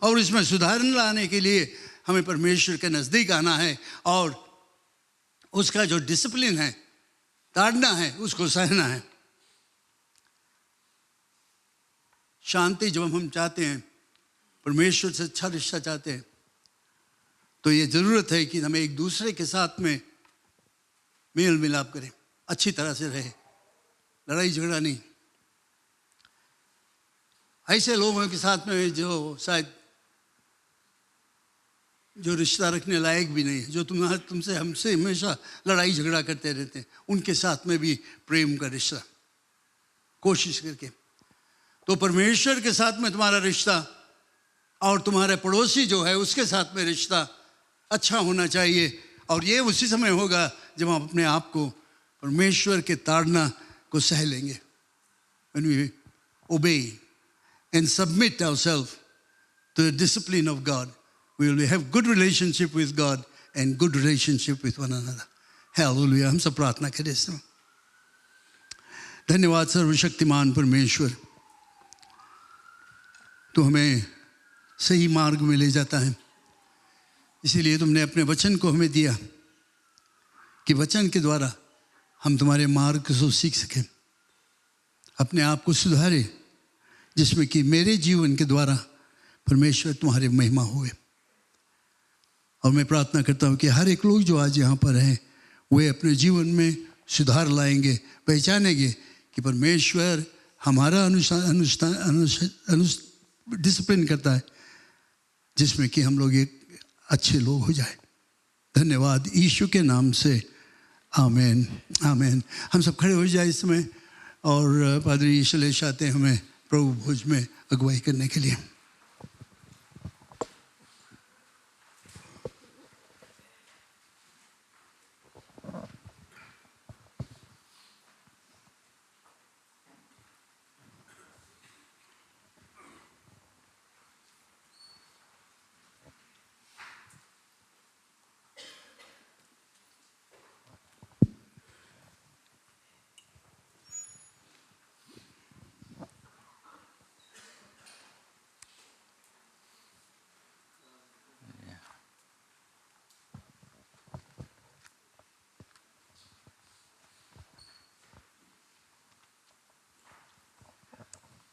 और इसमें सुधार लाने के लिए हमें परमेश्वर के नज़दीक आना है और उसका जो डिसिप्लिन है, ताड़ना है, उसको सहना है। शांति जब हम चाहते हैं, परमेश्वर से अच्छा रिश्ता चाहते हैं, तो ये ज़रूरत है कि हमें एक दूसरे के साथ में मेल मिलाप करें, अच्छी तरह से रहे, लड़ाई झगड़ा नहीं। ऐसे लोगों के साथ में जो शायद जो रिश्ता रखने लायक भी नहीं है, जो तुमसे हमसे हमेशा लड़ाई झगड़ा करते रहते हैं, उनके साथ में भी प्रेम का रिश्ता कोशिश करके। तो परमेश्वर के साथ में तुम्हारा रिश्ता और तुम्हारे पड़ोसी जो है उसके साथ में रिश्ता अच्छा होना चाहिए। और ये उसी समय होगा जब हम अपने आप को परमेश्वर के ताड़ना को सह लेंगे। When we obey and submit ourselves to the discipline of God, we will have good relationship with God and good relationship with one another. Hallelujah. हम सब प्रार्थना करें इसमें। धन्यवाद सर्वशक्तिमान परमेश्वर, तो हमें सही मार्ग में ले जाता है। इसीलिए तुमने अपने वचन को हमें दिया कि वचन के द्वारा हम तुम्हारे मार्ग को सीख सकें, अपने आप को सुधारें, जिसमें कि मेरे जीवन के द्वारा परमेश्वर तुम्हारे महिमा हुए। और मैं प्रार्थना करता हूँ कि हर एक लोग जो आज यहाँ पर हैं वे अपने जीवन में सुधार लाएंगे, पहचानेंगे कि परमेश्वर हमारा डिसिप्लिन करता है, जिसमें कि हम लोग एक अच्छे लोग हो जाए। धन्यवाद यीशु के नाम से, आमीन आमीन। हम सब खड़े हो जाए इस समय, और पादरी यीशु चाहते हैं हमें प्रभु भोज में अगुवाई करने के लिए।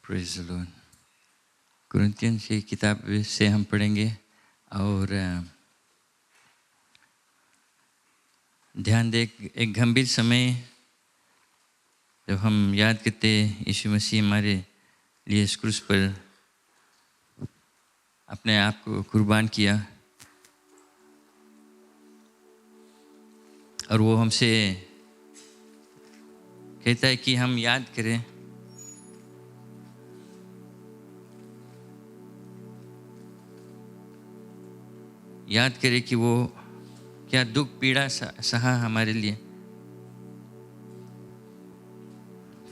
Praise the Lord. कुरिन्थियंस की किताब से हम पढ़ेंगे और ध्यान दे, एक गंभीर समय जब हम याद करते यीशु मसीह हमारे लिए इस क्रूस पर अपने आप को कुर्बान किया, और वो हमसे कहता है कि हम याद करें। याद करें कि वो क्या दुख पीड़ा सहा हमारे लिए।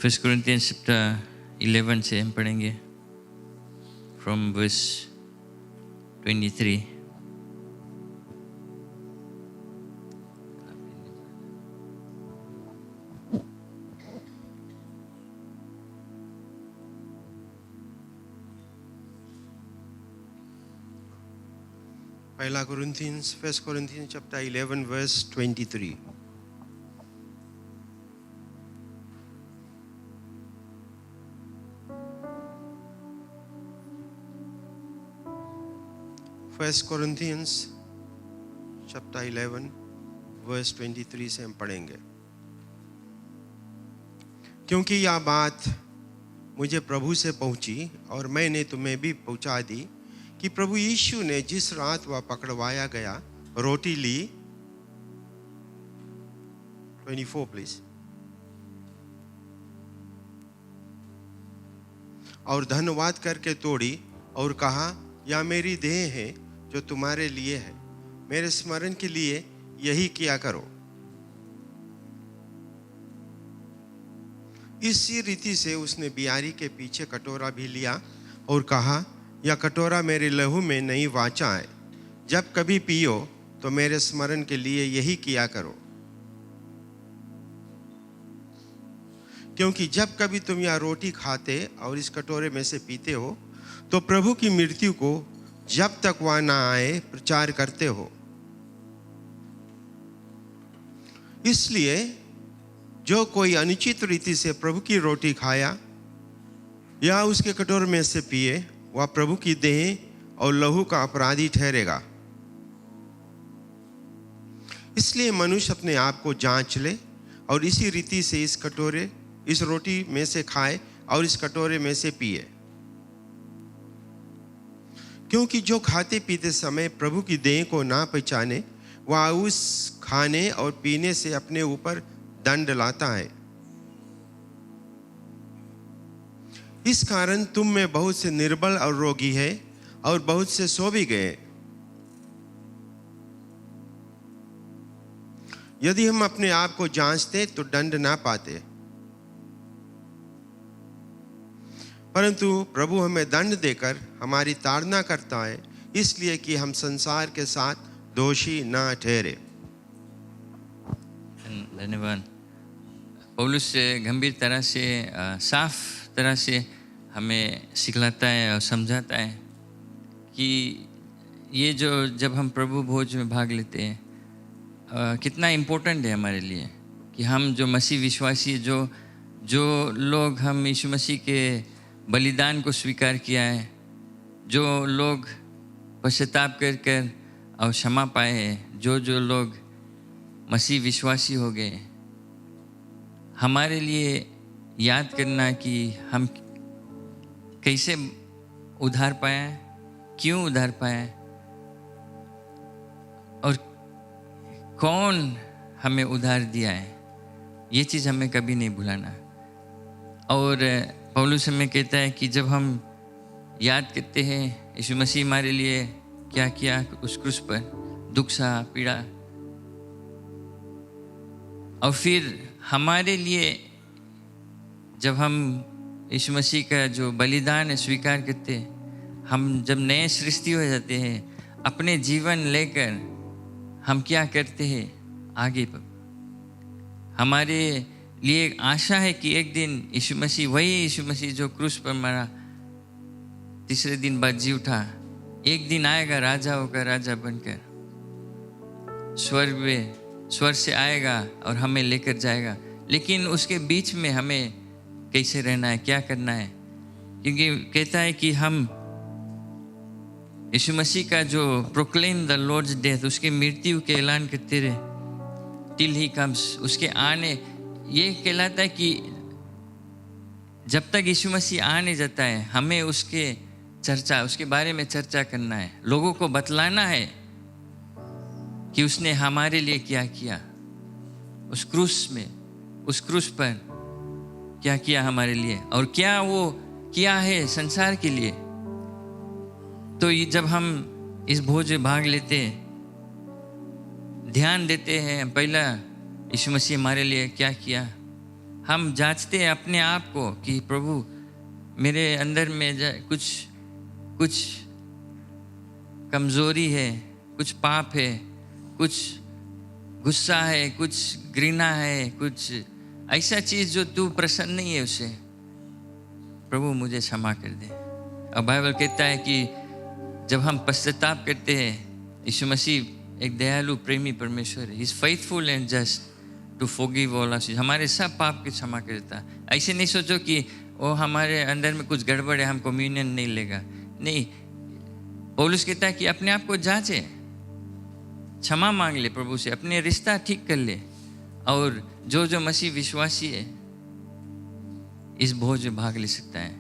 1 Corinthians chapter 11 से हम पढ़ेंगे from verse 23। पहला कुरिन्थियंस 1 Corinthians chapter 11 verse 23। First Corinthians chapter 11 verse 23 से हम पढ़ेंगे। क्योंकि यह बात मुझे प्रभु से पहुंची और मैंने तुम्हें भी पहुंचा दी कि प्रभु यीशु ने जिस रात वह पकड़वाया गया रोटी ली। 24 प्लीज। और धन्यवाद करके तोड़ी और कहा, यह मेरी देह है जो तुम्हारे लिए है, मेरे स्मरण के लिए यही किया करो। इसी रीति से उसने बियारी के पीछे कटोरा भी लिया और कहा, यह कटोरा मेरे लहू में नई वाचा है, जब कभी पियो तो मेरे स्मरण के लिए यही किया करो। क्योंकि जब कभी तुम यह रोटी खाते और इस कटोरे में से पीते हो तो प्रभु की मृत्यु को जब तक वह ना आए प्रचार करते हो। इसलिए जो कोई अनुचित रीति से प्रभु की रोटी खाया या उसके कटोरे में से पिए, वह प्रभु की देह और लहू का अपराधी ठहरेगा। इसलिए मनुष्य अपने आप को जांच ले और इसी रीति से इस रोटी में से खाए और इस कटोरे में से पिए। क्योंकि जो खाते पीते समय प्रभु की देह को ना पहचाने, वह उस खाने और पीने से अपने ऊपर दंड लाता है। इस कारण तुम में बहुत से निर्बल और रोगी है और बहुत से सो भी गए। यदि हम अपने आप को जांचते तो दंड ना पाते, परंतु प्रभु हमें दंड देकर हमारी ताड़ना करता है, इसलिए कि हम संसार के साथ दोषी ना ठहरे। धन्यवाद। पौलुस गंभीर तरह से साफ तरह से हमें सिखलाता है और समझाता है कि ये जो जब हम प्रभु भोज में भाग लेते हैं कितना इम्पोर्टेंट है हमारे लिए कि हम जो मसीह विश्वासी जो लोग हम यीशु मसीह के बलिदान को स्वीकार किया है, जो लोग पश्चाताप कर कर और क्षमा पाए हैं, जो लोग मसीह विश्वासी हो गए, हमारे लिए याद करना कि हम कैसे उधार पाए, क्यों उधार पाए और कौन हमें उधार दिया है, ये चीज़ हमें कभी नहीं भुलाना। और पौलुस हमें कहता है कि जब हम याद करते हैं यीशु मसीह हमारे लिए क्या किया उस क्रूस पर, दुख सहा, पीड़ा, और फिर हमारे लिए जब हम यीशु मसीह का जो बलिदान है स्वीकार करते हैं, हम जब नए सृष्टि हो जाते हैं, अपने जीवन लेकर हम क्या करते हैं आगे पर। हमारे लिए एक आशा है कि एक दिन यीशु मसीह, वही यीशु मसीह जो क्रूस पर मरा, तीसरे दिन बाद जी उठा, एक दिन आएगा राजा होकर, राजा बनकर स्वर्ग से आएगा और हमें लेकर जाएगा। लेकिन उसके बीच में हमें कैसे रहना है, क्या करना है, क्योंकि कहता है कि हम यीशु मसीह का जो प्रोक्लेम द लॉर्ड्स डेथ, उसकी मृत्यु के ऐलान करते रहे टिल ही कम्स, उसके आने, ये कहलाता है कि जब तक यीशु मसीह आने जाता है हमें उसके बारे में चर्चा करना है, लोगों को बतलाना है कि उसने हमारे लिए क्या किया, उस क्रूस पर क्या किया हमारे लिए, और क्या वो किया है संसार के लिए। तो ये जब हम इस भोज में भाग लेते हैं, ध्यान देते हैं पहला यीशु मसीह हमारे लिए क्या किया, हम जांचते हैं अपने आप को कि प्रभु मेरे अंदर में कुछ कमज़ोरी है, कुछ पाप है, कुछ गुस्सा है, कुछ घृणा है, कुछ ऐसा चीज़ जो तू प्रसन्न नहीं है उससे, प्रभु मुझे क्षमा कर दे। और बाइबल कहता है कि जब हम पश्चाताप करते हैं, यीशु मसीह एक दयालु प्रेमी परमेश्वर है, He is faithful and just to forgive all our sins, हमारे सब पाप की क्षमा करता। ऐसे नहीं सोचो कि वो हमारे अंदर में कुछ गड़बड़ है, हम कम्युनियन नहीं लेगा, नहीं। पौलुस कहता है कि अपने आप को जांचे, क्षमा मांग ले प्रभु से, अपने रिश्ता ठीक कर ले, और जो मसीह विश्वासी है इस भोज में भाग ले सकता है।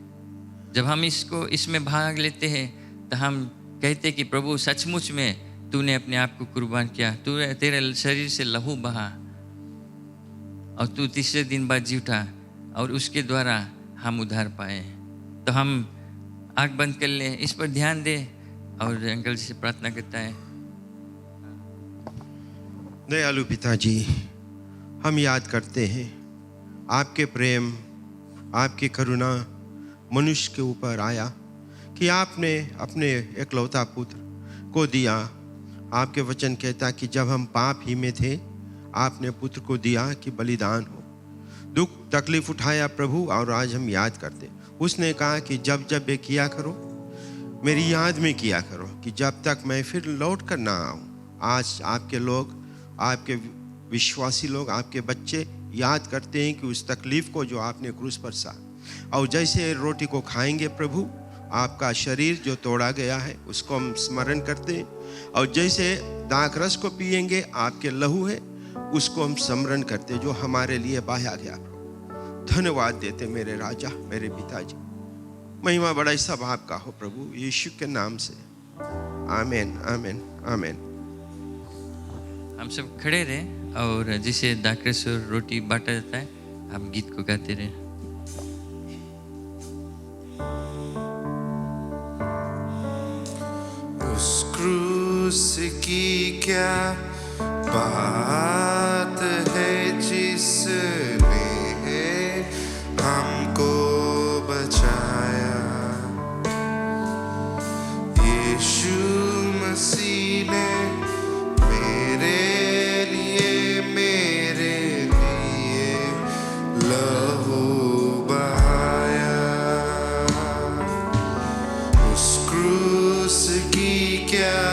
जब हम इसमें भाग लेते हैं तो हम कहते हैं कि प्रभु सचमुच में तूने अपने आप को कुर्बान किया, तेरे शरीर से लहू बहा और तू तीसरे दिन बाद जी उठा, और उसके द्वारा हम उद्धार पाए। तो हम आँख बंद कर लें, इस पर ध्यान दें और अंकल से प्रार्थना करता है। दयालु पिताजी, हम याद करते हैं आपके प्रेम, आपकी करुणा मनुष्य के ऊपर आया कि आपने अपने एकलौता पुत्र को दिया। आपके वचन कहता कि जब हम पाप ही में थे, आपने पुत्र को दिया कि बलिदान हो, दुख तकलीफ उठाया प्रभु, और आज हम याद करते। उसने कहा कि जब जब ये किया करो, मेरी याद में किया करो, कि जब तक मैं फिर लौट कर ना आऊँ। आज आपके लोग, आपके विश्वासी लोग, आपके बच्चे याद करते हैं कि उस तकलीफ को जो आपने क्रूस पर सहा, और जैसे रोटी को खाएंगे प्रभु, आपका शरीर जो तोड़ा गया है उसको हम स्मरण करते हैं, और जैसे दाख रस को पिएंगे, आपके लहू है उसको हम स्मरण करते जो हमारे लिए बहाया गया। प्रभु धन्यवाद देते मेरे राजा, मेरे पिताजी, महिमा बड़ाई सब आपका हो प्रभु, यीशु के नाम से, आमीन आमीन आमीन। हम सब खड़े रहे और जिसे दाखरस और रोटी बांटा जाता है, हम गीत को गाते रहे। उस क्रूस की क्या बात है जिसने हमको बचाया, यीशु मसीह ने मेरे लिए लहू बहाया। उस क्रूस की क्या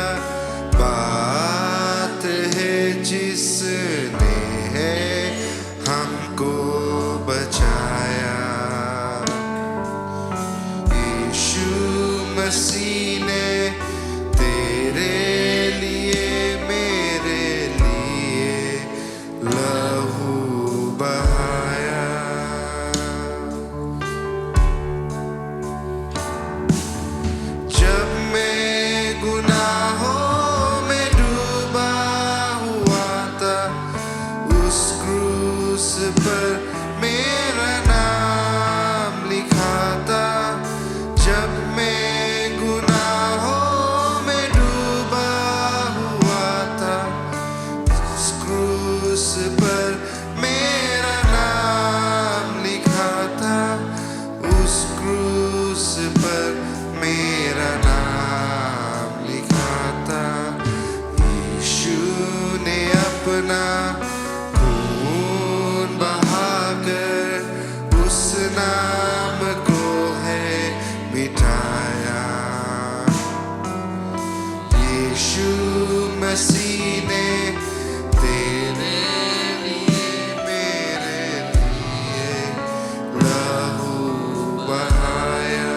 बात है जिस उस पर मेरा नाम लिखा था, उस क्रूस पर मेरा नाम लिखा था। यीशु ने अपना खून बहाकर उस नाम को है मिटाया। यीशु मसीह ने तेरे लिए मेरे लिए लहू बहाया।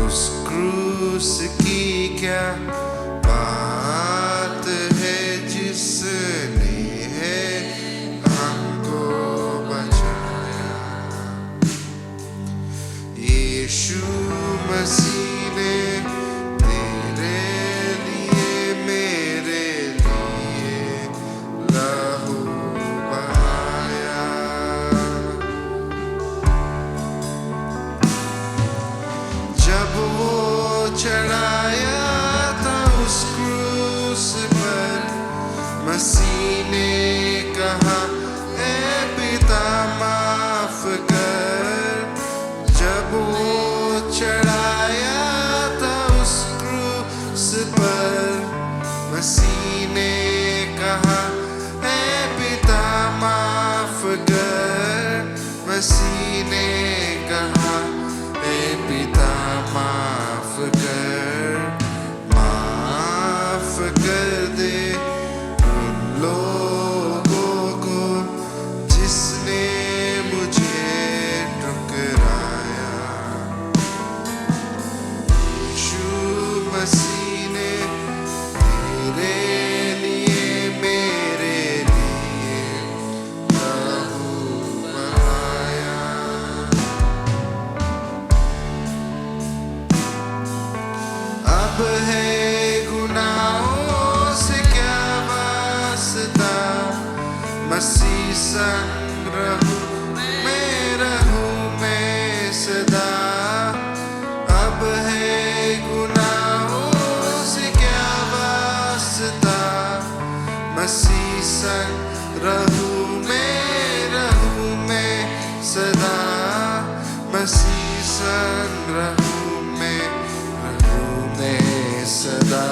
उस क्रूस की क्या बात है जिसने हमको बचाया। यीशु मसीह ने तेरे लिए मेरे लिए लहू बहाया। जब वो चढ़ाया था उस क्रूस पर, मसीह ने कहा ऐ पिता माफ कर। जब वो चढ़ाया था उस क्रूस पर, मसीह ने कहा ऐ पिता माफ कर। मसीह ने कहा ऐ पिता माफ कर, माफ कर दे उन लोगों को जिसने मुझे ठुकराया। यीशु मसीह ने तेरे लिए मेरे लिए लहू बहाया। अब है गुनाहों से क्या वास्ता, मसीह संग रहूं मैं सदा। अब है गुनाहों से क्या वास्ता, मसीह संग रहूं मैं सदा। मसीह संग रहूं मैं सदा।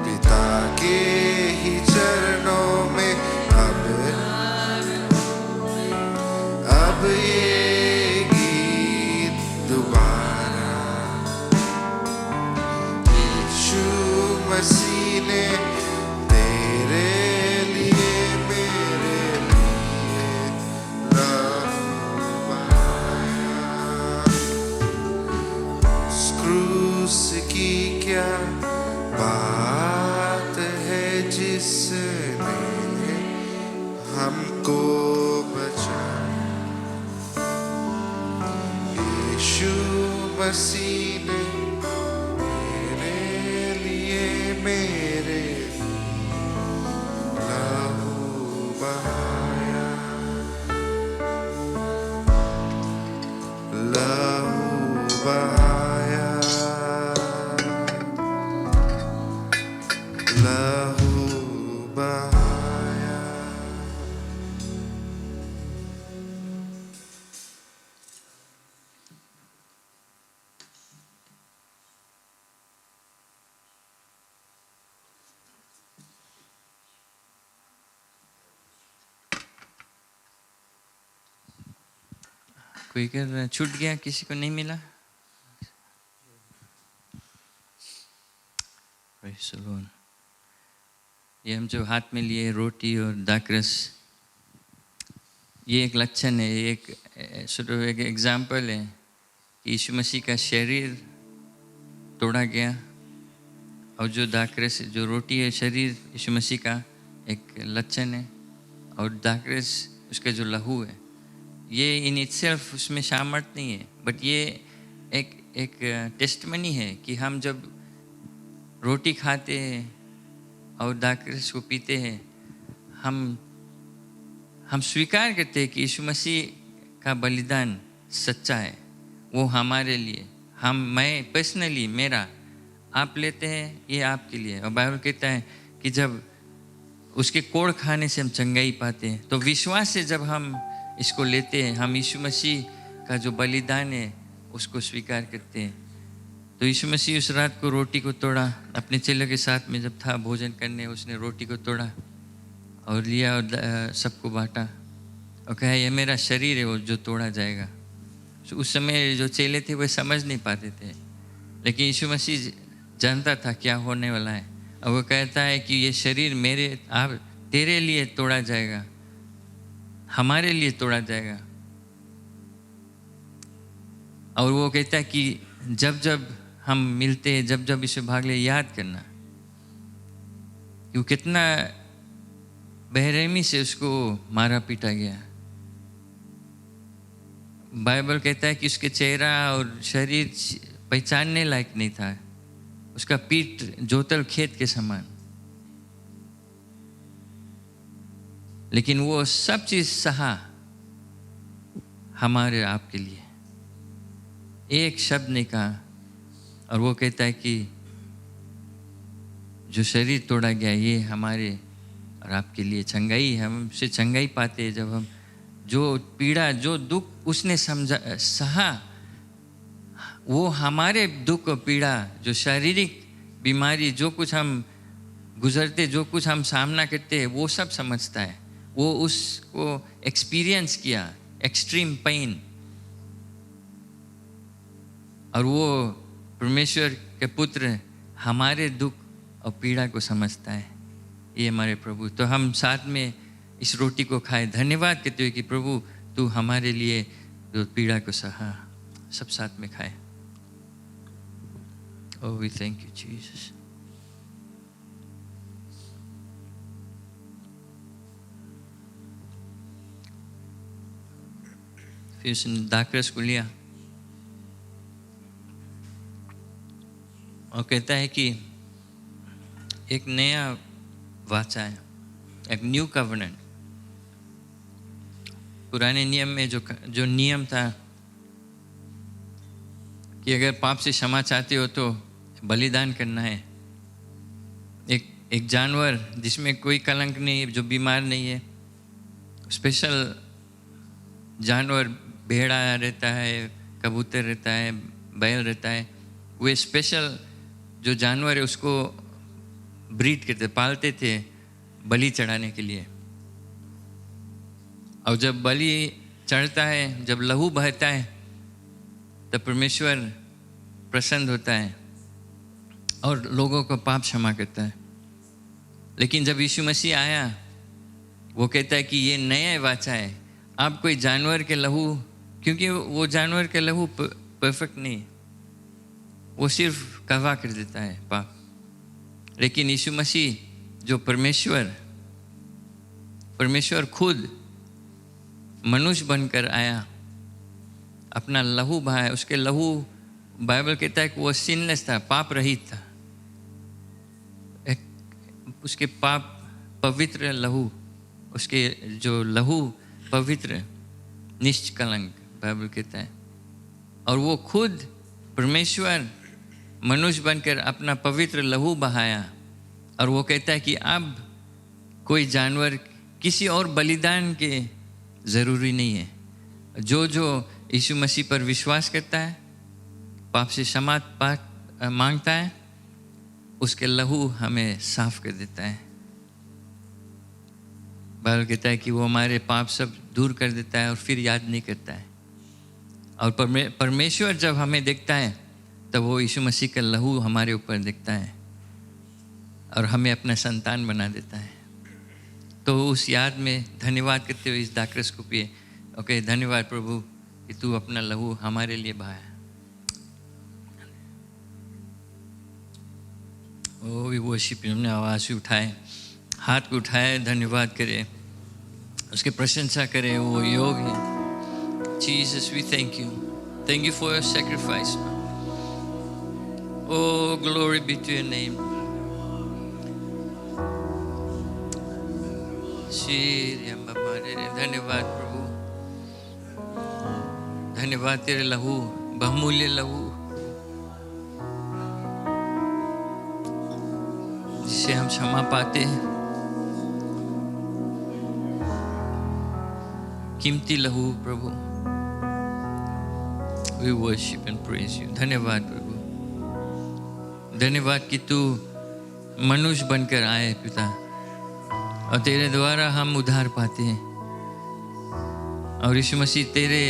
पिता के ही चरणों में अब ये गीत दोबारा। यीशु मसीह ने तेरे लिए मेरे लिए लहू बहाया। उस क्रूस की क्या बात है जिसने हमको बचाया। यीशु मसीह ने मेरे लिए मेरे लहू बहाया। लहू बहाया। लहू बहाया। कोई अगर छूट गया, किसी को नहीं मिला? Praise the Lord. ये हम जो हाथ में लिए रोटी और दाखरस, ये एक लक्षण है, एक एग्जाम्पल है कि यीशु मसीह का शरीर तोड़ा गया और जो दाखरस जो रोटी है शरीर यीशु मसीह का एक लक्षण है, और दाखरस उसका जो लहू है, ये इन इटसेल्फ उसमें सामर्थ नहीं है, बट ये एक टेस्टमनी है कि हम जब रोटी खाते हैं और दाखरस को पीते हैं, हम स्वीकार करते हैं कि यीशु मसीह का बलिदान सच्चा है, वो हमारे लिए मैं पर्सनली मेरा, आप लेते हैं ये आपके लिए। और बाइबल कहता है कि जब उसके कोड़ खाने से हम चंगाई पाते हैं, तो विश्वास से जब हम इसको लेते हैं, हम यीशु मसीह का जो बलिदान है उसको स्वीकार करते हैं। तो यीशु मसीह उस रात को रोटी को तोड़ा, अपने चेलों के साथ में जब था भोजन करने, उसने रोटी को तोड़ा और लिया और सबको बांटा और कहा ये मेरा शरीर है वो जो तोड़ा जाएगा। तो उस समय जो चेले थे वे समझ नहीं पाते थे, लेकिन यीशु मसीह जानता था क्या होने वाला है। और वो कहता है कि ये शरीर तेरे लिए तोड़ा जाएगा, हमारे लिए तोड़ा जाएगा। और वो कहता है कि जब जब हम मिलते हैं, जब जब इसे भाग ले, याद करना कि कितना बेरहमी से उसको मारा पीटा गया। बाइबल कहता है कि उसके चेहरा और शरीर पहचानने लायक नहीं था, उसका पीठ जोतल खेत के समान। लेकिन वो सब चीज सहा हमारे आपके लिए, एक शब्द नहीं कहा। और वो कहता है कि जो शरीर तोड़ा गया ये हमारे और आपके लिए चंगाई है। हम उससे चंगाई पाते हैं जब हम जो पीड़ा, जो दुख उसने सहा, वो हमारे दुख और पीड़ा, जो शारीरिक बीमारी, जो कुछ हम गुजरते, जो कुछ हम सामना करते हैं, वो सब समझता है। वो उसको एक्सपीरियंस किया, एक्सट्रीम पेन। और वो परमेश्वर के पुत्र हमारे दुख और पीड़ा को समझता है, ये हमारे प्रभु। तो हम साथ में इस रोटी को खाए, धन्यवाद कहते हुए कि प्रभु तू हमारे लिए जो पीड़ा को सहा, सब साथ में खाए। Oh, we thank you, Jesus. फिर उसने दाखरस को लिया और कहता है कि एक नया वाचा है, एक न्यू कवनेंट। पुराने नियम में जो नियम था कि अगर पाप से क्षमा चाहते हो तो बलिदान करना है, एक जानवर जिसमें कोई कलंक नहीं, जो बीमार नहीं है, स्पेशल जानवर, भेड़ा रहता है, कबूतर रहता है, बैल रहता है, वे स्पेशल जो जानवर है उसको ब्रीड करते, पालते थे बलि चढ़ाने के लिए। और जब बलि चढ़ता है, जब लहू बहता है, तब परमेश्वर प्रसन्न होता है और लोगों को पाप क्षमा करता है। लेकिन जब यीशु मसीह आया, वो कहता है कि ये नया वाचा है। आप कोई जानवर के लहू, क्योंकि वो जानवर के लहू परफेक्ट नहीं, वो सिर्फ कवा कर देता है पाप। लेकिन यीशु मसीह जो परमेश्वर खुद मनुष्य बनकर आया, अपना लहू बहाया। उसके लहू, बाइबल कहता है कि वो सिनलेस था, पाप रहित था। उसके पाप पवित्र लहू, उसके जो लहू पवित्र निष्कलंक, बाइबल कहता है। और वो खुद परमेश्वर मनुष्य बनकर अपना पवित्र लहू बहाया। और वो कहता है कि अब कोई जानवर, किसी और बलिदान के ज़रूरी नहीं है। जो यीशु मसीह पर विश्वास करता है, पाप से क्षमा मांगता है, उसके लहू हमें साफ कर देता है। बाइबल कहता है कि वो हमारे पाप सब दूर कर देता है और फिर याद नहीं करता है। और परमेश्वर जब हमें देखता है तब वो यीशु मसीह का लहू हमारे ऊपर देखता है और हमें अपना संतान बना देता है। तो उस याद में धन्यवाद करते हुए इस दाखरस को पिए। ओके, धन्यवाद प्रभु कि तू अपना लहू हमारे लिए बहाया। O we worship you. हमने आवाज़ उठाए, हाथ को उठाए, धन्यवाद करें, उसकी प्रशंसा करें, वो योग है। Jesus we thank you for your sacrifice. Oh, glory be to your name. धन्यवाद प्रभु, धन्यवाद तेरे लहू, बहुमूल्य लहू जिसे हम क्षमा पाते हैं, कीमती लहू प्रभु, we worship and praise you. धन्यवाद प्रभु, धन्यवाद कि तू मनुष्य बनकर आए पिता, और तेरे द्वारा हम उद्धार पाते हैं, और यीशु मसीह तेरे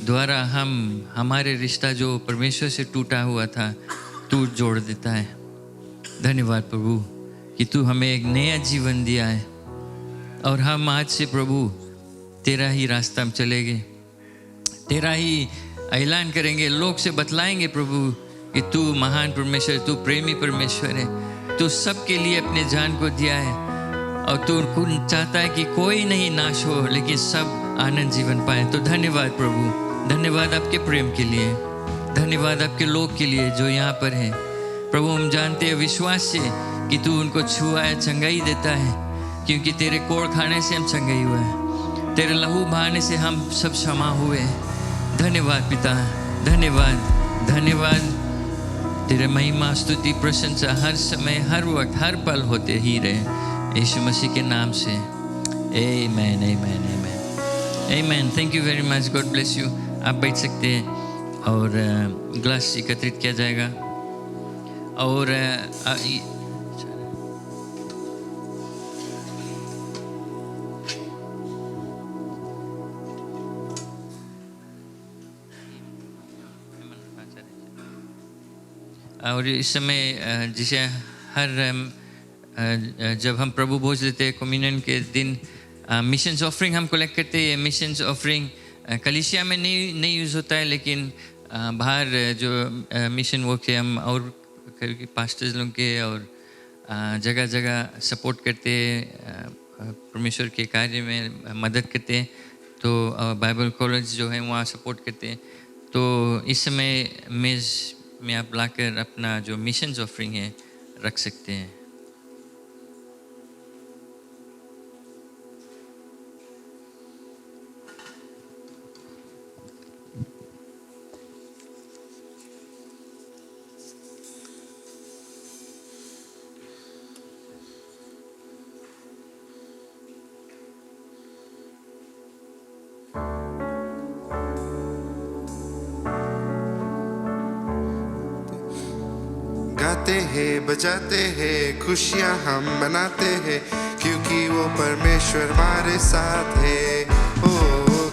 द्वारा हम हमारे रिश्ता जो परमेश्वर से टूटा हुआ था तू जोड़ देता है। धन्यवाद प्रभु कि तू हमें एक नया जीवन दिया है, और हम आज से प्रभु तेरा ही रास्ता में चलेंगे, तेरा ही ऐलान करेंगे, लोग से बतलाएंगे प्रभु कि तू महान परमेश्वर, तू प्रेमी परमेश्वर है, तू सबके लिए अपने जान को दिया है, और तू चाहता है कि कोई नहीं नाश हो लेकिन सब आनंद जीवन पाए। तो धन्यवाद प्रभु, धन्यवाद आपके प्रेम के लिए, धन्यवाद आपके लोग के लिए जो यहाँ पर हैं प्रभु। हम जानते हैं विश्वास से कि तू उनको छुआ है, चंगाई देता है, क्योंकि तेरे कोड़ खाने से हम चंगाई हुए हैं, तेरे लहू बहाने से हम सब क्षमा हुए हैं। धन्यवाद पिता, धन्यवाद, धन्यवाद। तेरे महिमा स्तुति प्रशंसा हर समय हर वक्त हर पल होते ही रहे, यीशु मसीह के नाम से। आमेन, आमेन, आमेन, आमेन। Thank you very much, God bless you. आप बैठ सकते हैं और ग्लास एकत्रित किया जाएगा। और इस समय जिसे हर जब हम प्रभु भोज लेते हैं कम्युनियन के दिन, मिशंस ऑफरिंग हम कलेक्ट करते हैं। मिशंस ऑफरिंग कलीसिया में नहीं यूज़ होता है, लेकिन बाहर जो मिशन वर्क है हम और पास्टर्स लोग के और जगह जगह सपोर्ट करते हैं, परमेश्वर के कार्य में मदद करते हैं। तो बाइबल कॉलेज जो है वहाँ सपोर्ट करते हैं। तो इस समय मेज़ में आप लाकर अपना जो मिशंस ऑफरिंग है रख सकते हैं। गाते हैं बजाते हैं खुशियाँ हम मनाते हैं, क्योंकि वो परमेश्वर हमारे साथ है। ओ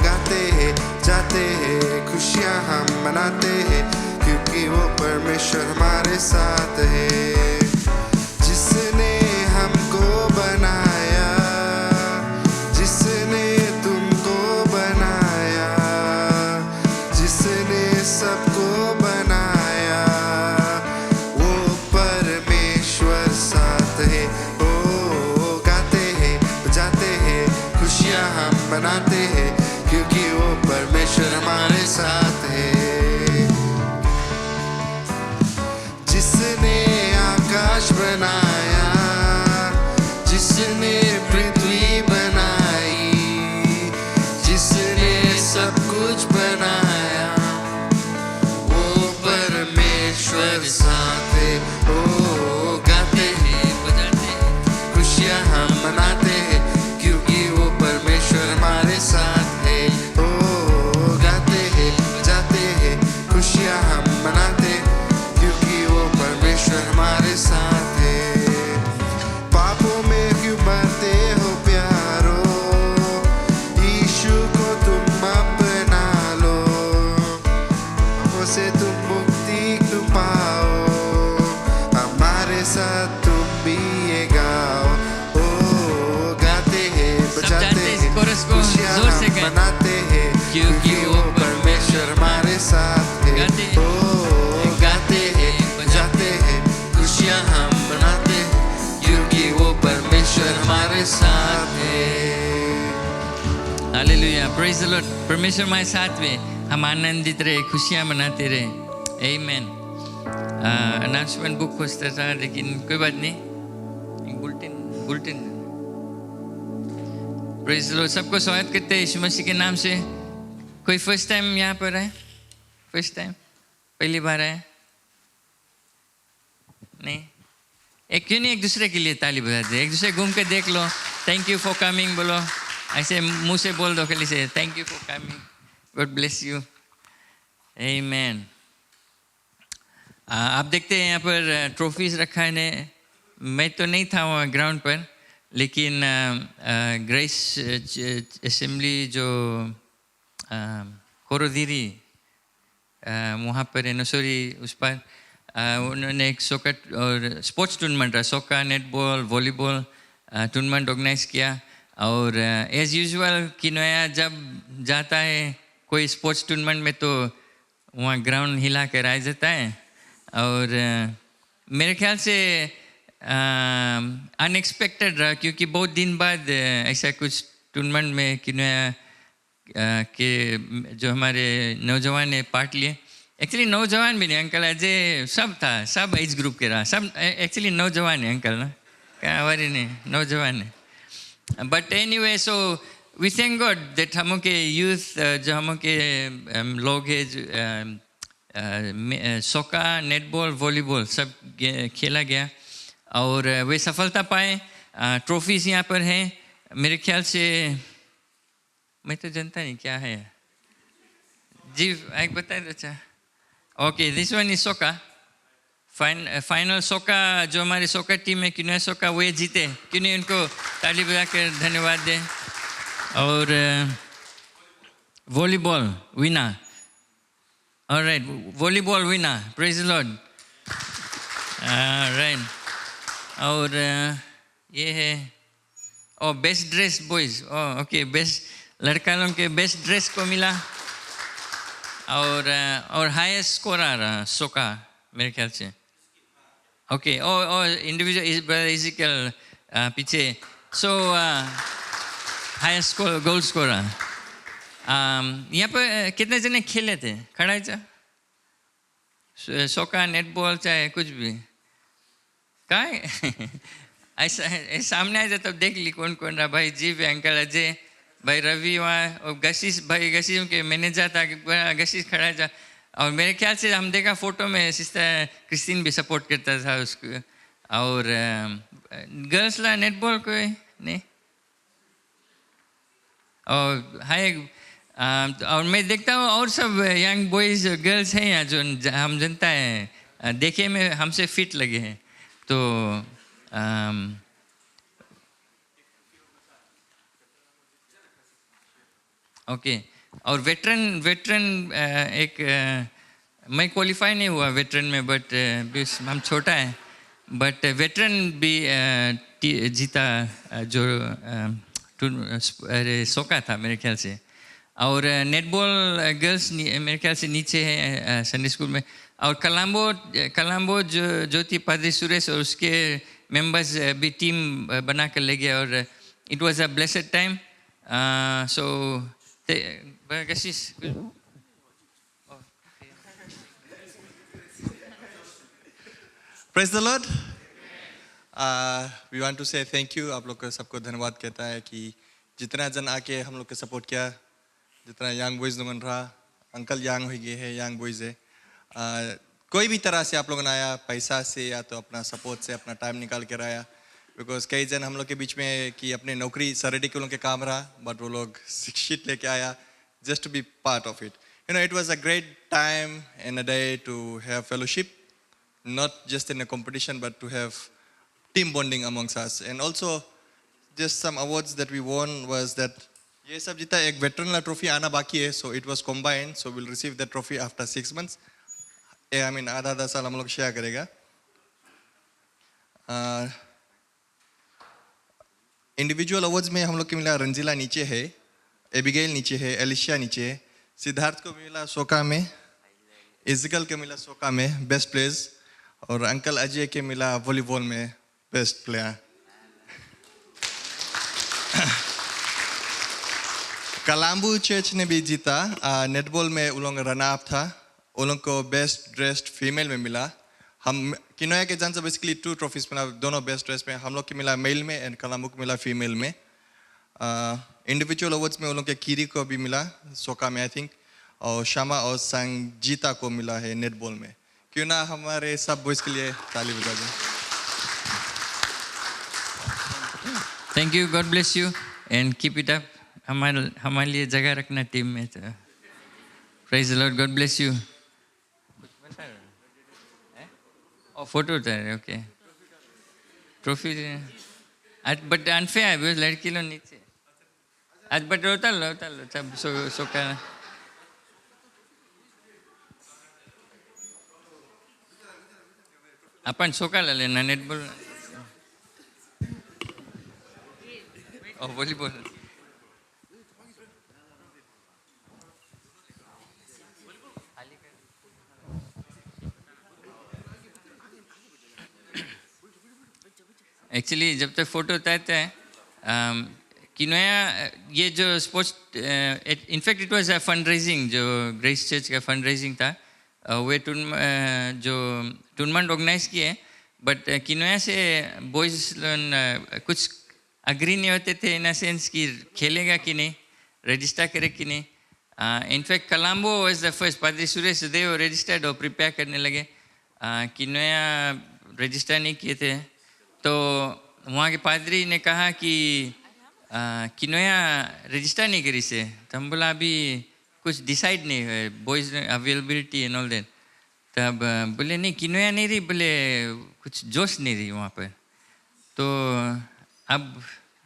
गाते हैं जाते हैं खुशियाँ हम मनाते हैं, क्योंकि वो परमेश्वर हमारे साथ है। जिसने हमको बनाया, जिसने तुमको बनाया, जिसने सबको बनाया, वो परमेश्वर साथ है। ओ गाते हैं बजाते हैं खुशियाँ हम मनाते हैं, क्योंकि वो परमेश्वर हमारे साथ है। जिसने आकाश बनाया, जिसने पृथ्वी बनाई, जिसने सब कुछ बनाया, वो परमेश्वर साथ है। ओ गाते हैं बजाते हैं खुशियाँ हम मनाते हैं, क्योंकि वो परमेश्वर हमारे साथ है। ओ गाते हैं बजाते हैं खुशियाँ हम मनाते हैं, क्योंकि वो परमेश्वर हमारे साथ है। पापों में क्यों मरते हो प्यारो, यीशु को तुम अपना लो, पापों से तुम मुक्ति तुम पाओ, हमारे साथ तुम भी ये गाओ। ओ गाते हैं बजाते हैं कोरस को खुशियाँ जोर से हम कहें। मनाते हैं, क्योंकि वो परमेश्वर हमारे साथ है। गाते हैं। ओ गाते हैं बजाते हैं खुशियाँ हम मनाते हैं, क्योंकि वो परमेश्वर हमारे साथ है। Hallelujah, praise the Lord. परमेश्वर हमारे साथ में, हम आनंदित रहे, खुशियाँ मनाते रहे। आमेन। अनाउंसमेंट बुक खोजता था, लेकिन कोई बात नहीं, बुलेटिन। Praise the Lord. सबको स्वागत करते हैं यीशु मसीह के नाम से। कोई फर्स्ट टाइम यहाँ पर है? फर्स्ट टाइम, पहली बार है? नहीं, क्यों नहीं एक दूसरे के लिए ताली बजा दे, एक दूसरे घूम के देख लो, थैंक यू फॉर कमिंग बोलो, ऐसे मुंह से बोल दो खाली से, thank you for coming, God bless you, आमीन। आप देखते हैं यहाँ पर ट्रॉफीज रखा है, मैं तो नहीं था वहाँ ग्राउंड पर, लेकिन ग्रेस असेंबली जो कोरोदीरी वहाँ पर है नसोरी, उस पर उन्होंने एक सोका और स्पोर्ट्स टूर्नामेंट रहा, सोका, नेटबॉल, वॉलीबॉल टूर्नामेंट ऑर्गेनाइज किया। और एज यूजुअल किनोया जब जाता है कोई स्पोर्ट्स टूर्नामेंट में तो वहाँ ग्राउंड हिला कर आ जाता है। और मेरे ख्याल से अनएक्सपेक्टेड रहा, क्योंकि बहुत दिन बाद ऐसा कुछ टूर्नामेंट में किनोया के जो हमारे नौजवान ने पार्ट लिए। एक्चुअली नौजवान भी नहीं अंकल, अजय सब था, सब एज ग्रुप के रहा, सब एक्चुअली नौजवान है अंकल ना, क्या वारी नहीं नौजवान है। But anyway so we thank God that हम के यूथ जो हम के लोग है सोका, नेटबॉल, वॉलीबॉल सब खेला गया और वे सफलता पाए। ट्रॉफीज यहाँ पर हैं, मेरे ख्याल से मैं तो जानता नहीं क्या है जी, एक बताए तो अच्छा। Okay, this one is soccer, final soccer, जो हमारी सोका टीम है किन्होंने सोका वो जीते, क्यों नहीं उनको ताली बजाकर धन्यवाद दें। और volleyball winner, alright, volleyball winner, praise the Lord, right. और ये है O best dress boys, okay, best लड़का लोगों के बेस्ट ड्रेस को मिला। और हाईएस्ट स्कोरर सोका मेरे ख्याल से, ओके, और इंडिविजुअल इजिकल पीछे, सो हाईएस्ट गोल स्कोरर। यहाँ पर कितने जने खेले थे, खड़ा है चा सोका, नेटबॉल, चाहे कुछ भी का ऐसा सामने आ जाए तब देख ली कौन कौन रहा। भाई जी, अंकल अजय, भाई रवि वहाँ, और गशीश भाई, गशीश के मैनेजर था, गशीश खड़ा था। और मेरे ख्याल से हम देखा फोटो में सिस्टर क्रिस्टीन भी सपोर्ट करता था उसको। और गर्ल्स ला नेटबॉल को नहीं, और हाय, और मैं देखता हूँ और सब यंग बॉयज गर्ल्स हैं यहाँ जो हम जनता है देखे में हमसे फिट लगे हैं। तो ओके, और वेटरन एक मैं क्वालिफाई नहीं हुआ वेटरन में, बट हम छोटा है, बट वेटरन भी जीता जो अरे सोका था मेरे ख्याल से। और नेटबॉल गर्ल्स मेरे ख्याल से नीचे है संडे स्कूल में। और कलाम्बो जो ज्योति पादरी सुरेश और उसके मेंबर्स भी टीम बना कर ले गए, और it was a blessed time. So Praise the Lord. We want to say thank you. आप लोग को सबको धन्यवाद कहता है कि जितना जन आके हम लोग को सपोर्ट किया, जितना यंग बॉयज लोगन रहा, अंकल यंग हो गए हैं, यंग बॉयज है, कोई भी तरह से आप लोगों ने आया, पैसा से या तो अपना सपोर्ट से, अपना टाइम निकाल कर आया। बिकॉज कई जन हम लोग के बीच में कि अपने नौकरी सैटरडे के लोगों के काम रहा, बट वो लोग शिक्षित लेके आया just to be part of it. You know, it was a great time and a day to have fellowship, not just in a competition, but to have team bonding amongst us. And also, just some awards that we won was that ये सब जीता, एक veteran ला trophy आना बाकी है, so it was combined, so we'll receive that trophy after 6 months. I mean आधा साल हम लोग शेयर करेगा। इंडिविजुअल अवार्ड्स में हम लोग को मिला, रंजीला नीचे है, एबिगेल नीचे है, एलिशिया नीचे है, सिद्धार्थ को मिला सोका में, इज़िकल को मिला सोका में बेस्ट प्लेयर्स, और अंकल अजय के मिला वॉलीबॉल में बेस्ट प्लेयर। कलाम्बू चर्च ने भी जीता, नेटबॉल में उन लोग रन अप था, उन लोग को बेस्ट ड्रेस्ड फीमेल में मिला। हम किनोया के जान से बेसिकली 2 ट्रॉफीज मिला, दोनों बेस्ट ड्रेस में, हम लोग को मिला मेल में एंड कलाम्बू को मिला फीमेल में। इंडिविजुअल अवार्ड्स में उन लोग के कीरी को भी मिला सोका में आई थिंक, और शामा और संगीता को मिला है नेटबॉल में। क्यों ना हमारे सब बॉयज के लिए ताली बजा दें। Thank you, God bless you and keep it up. हमारे लिए जगह रखना टीम में. तो praise the Lord, God bless you. और फोटो उतारे, ओके. ट्रॉफी आज बट अनफेयर है, लड़की लोग नीचे आज बट उतार लो सब सो का. अपन सोका ले लेना, नेटबॉल और वॉलीबॉल. एक्चुअली जब तक फोटो उतारते हैं किनोया, ये जो sports, in fact it was a fund raising, जो ग्रेस चर्च का फंड रेजिंग था, वे जो टूर्नामेंट ऑर्गेनाइज किए. बट किनोया से बॉयज कुछ अग्री नहीं होते थे, इन सेंस कि खेलेगा कि नहीं, रजिस्टर करे कि नहीं. In fact Colombo was the first. पादरी सुरेश देव रजिस्टर्ड और प्रिपेयर करने लगे. किनोया रजिस्टर नहीं किए थे, तो वहाँ के पादरी ने कहा कि किनोया रजिस्टर नहीं करी से. तो हम बोला अभी कुछ डिसाइड नहीं है, boys availability and all that. तब बोले नहीं किनोया नहीं रही, बोले कुछ जोश नहीं रही वहाँ पर. तो अब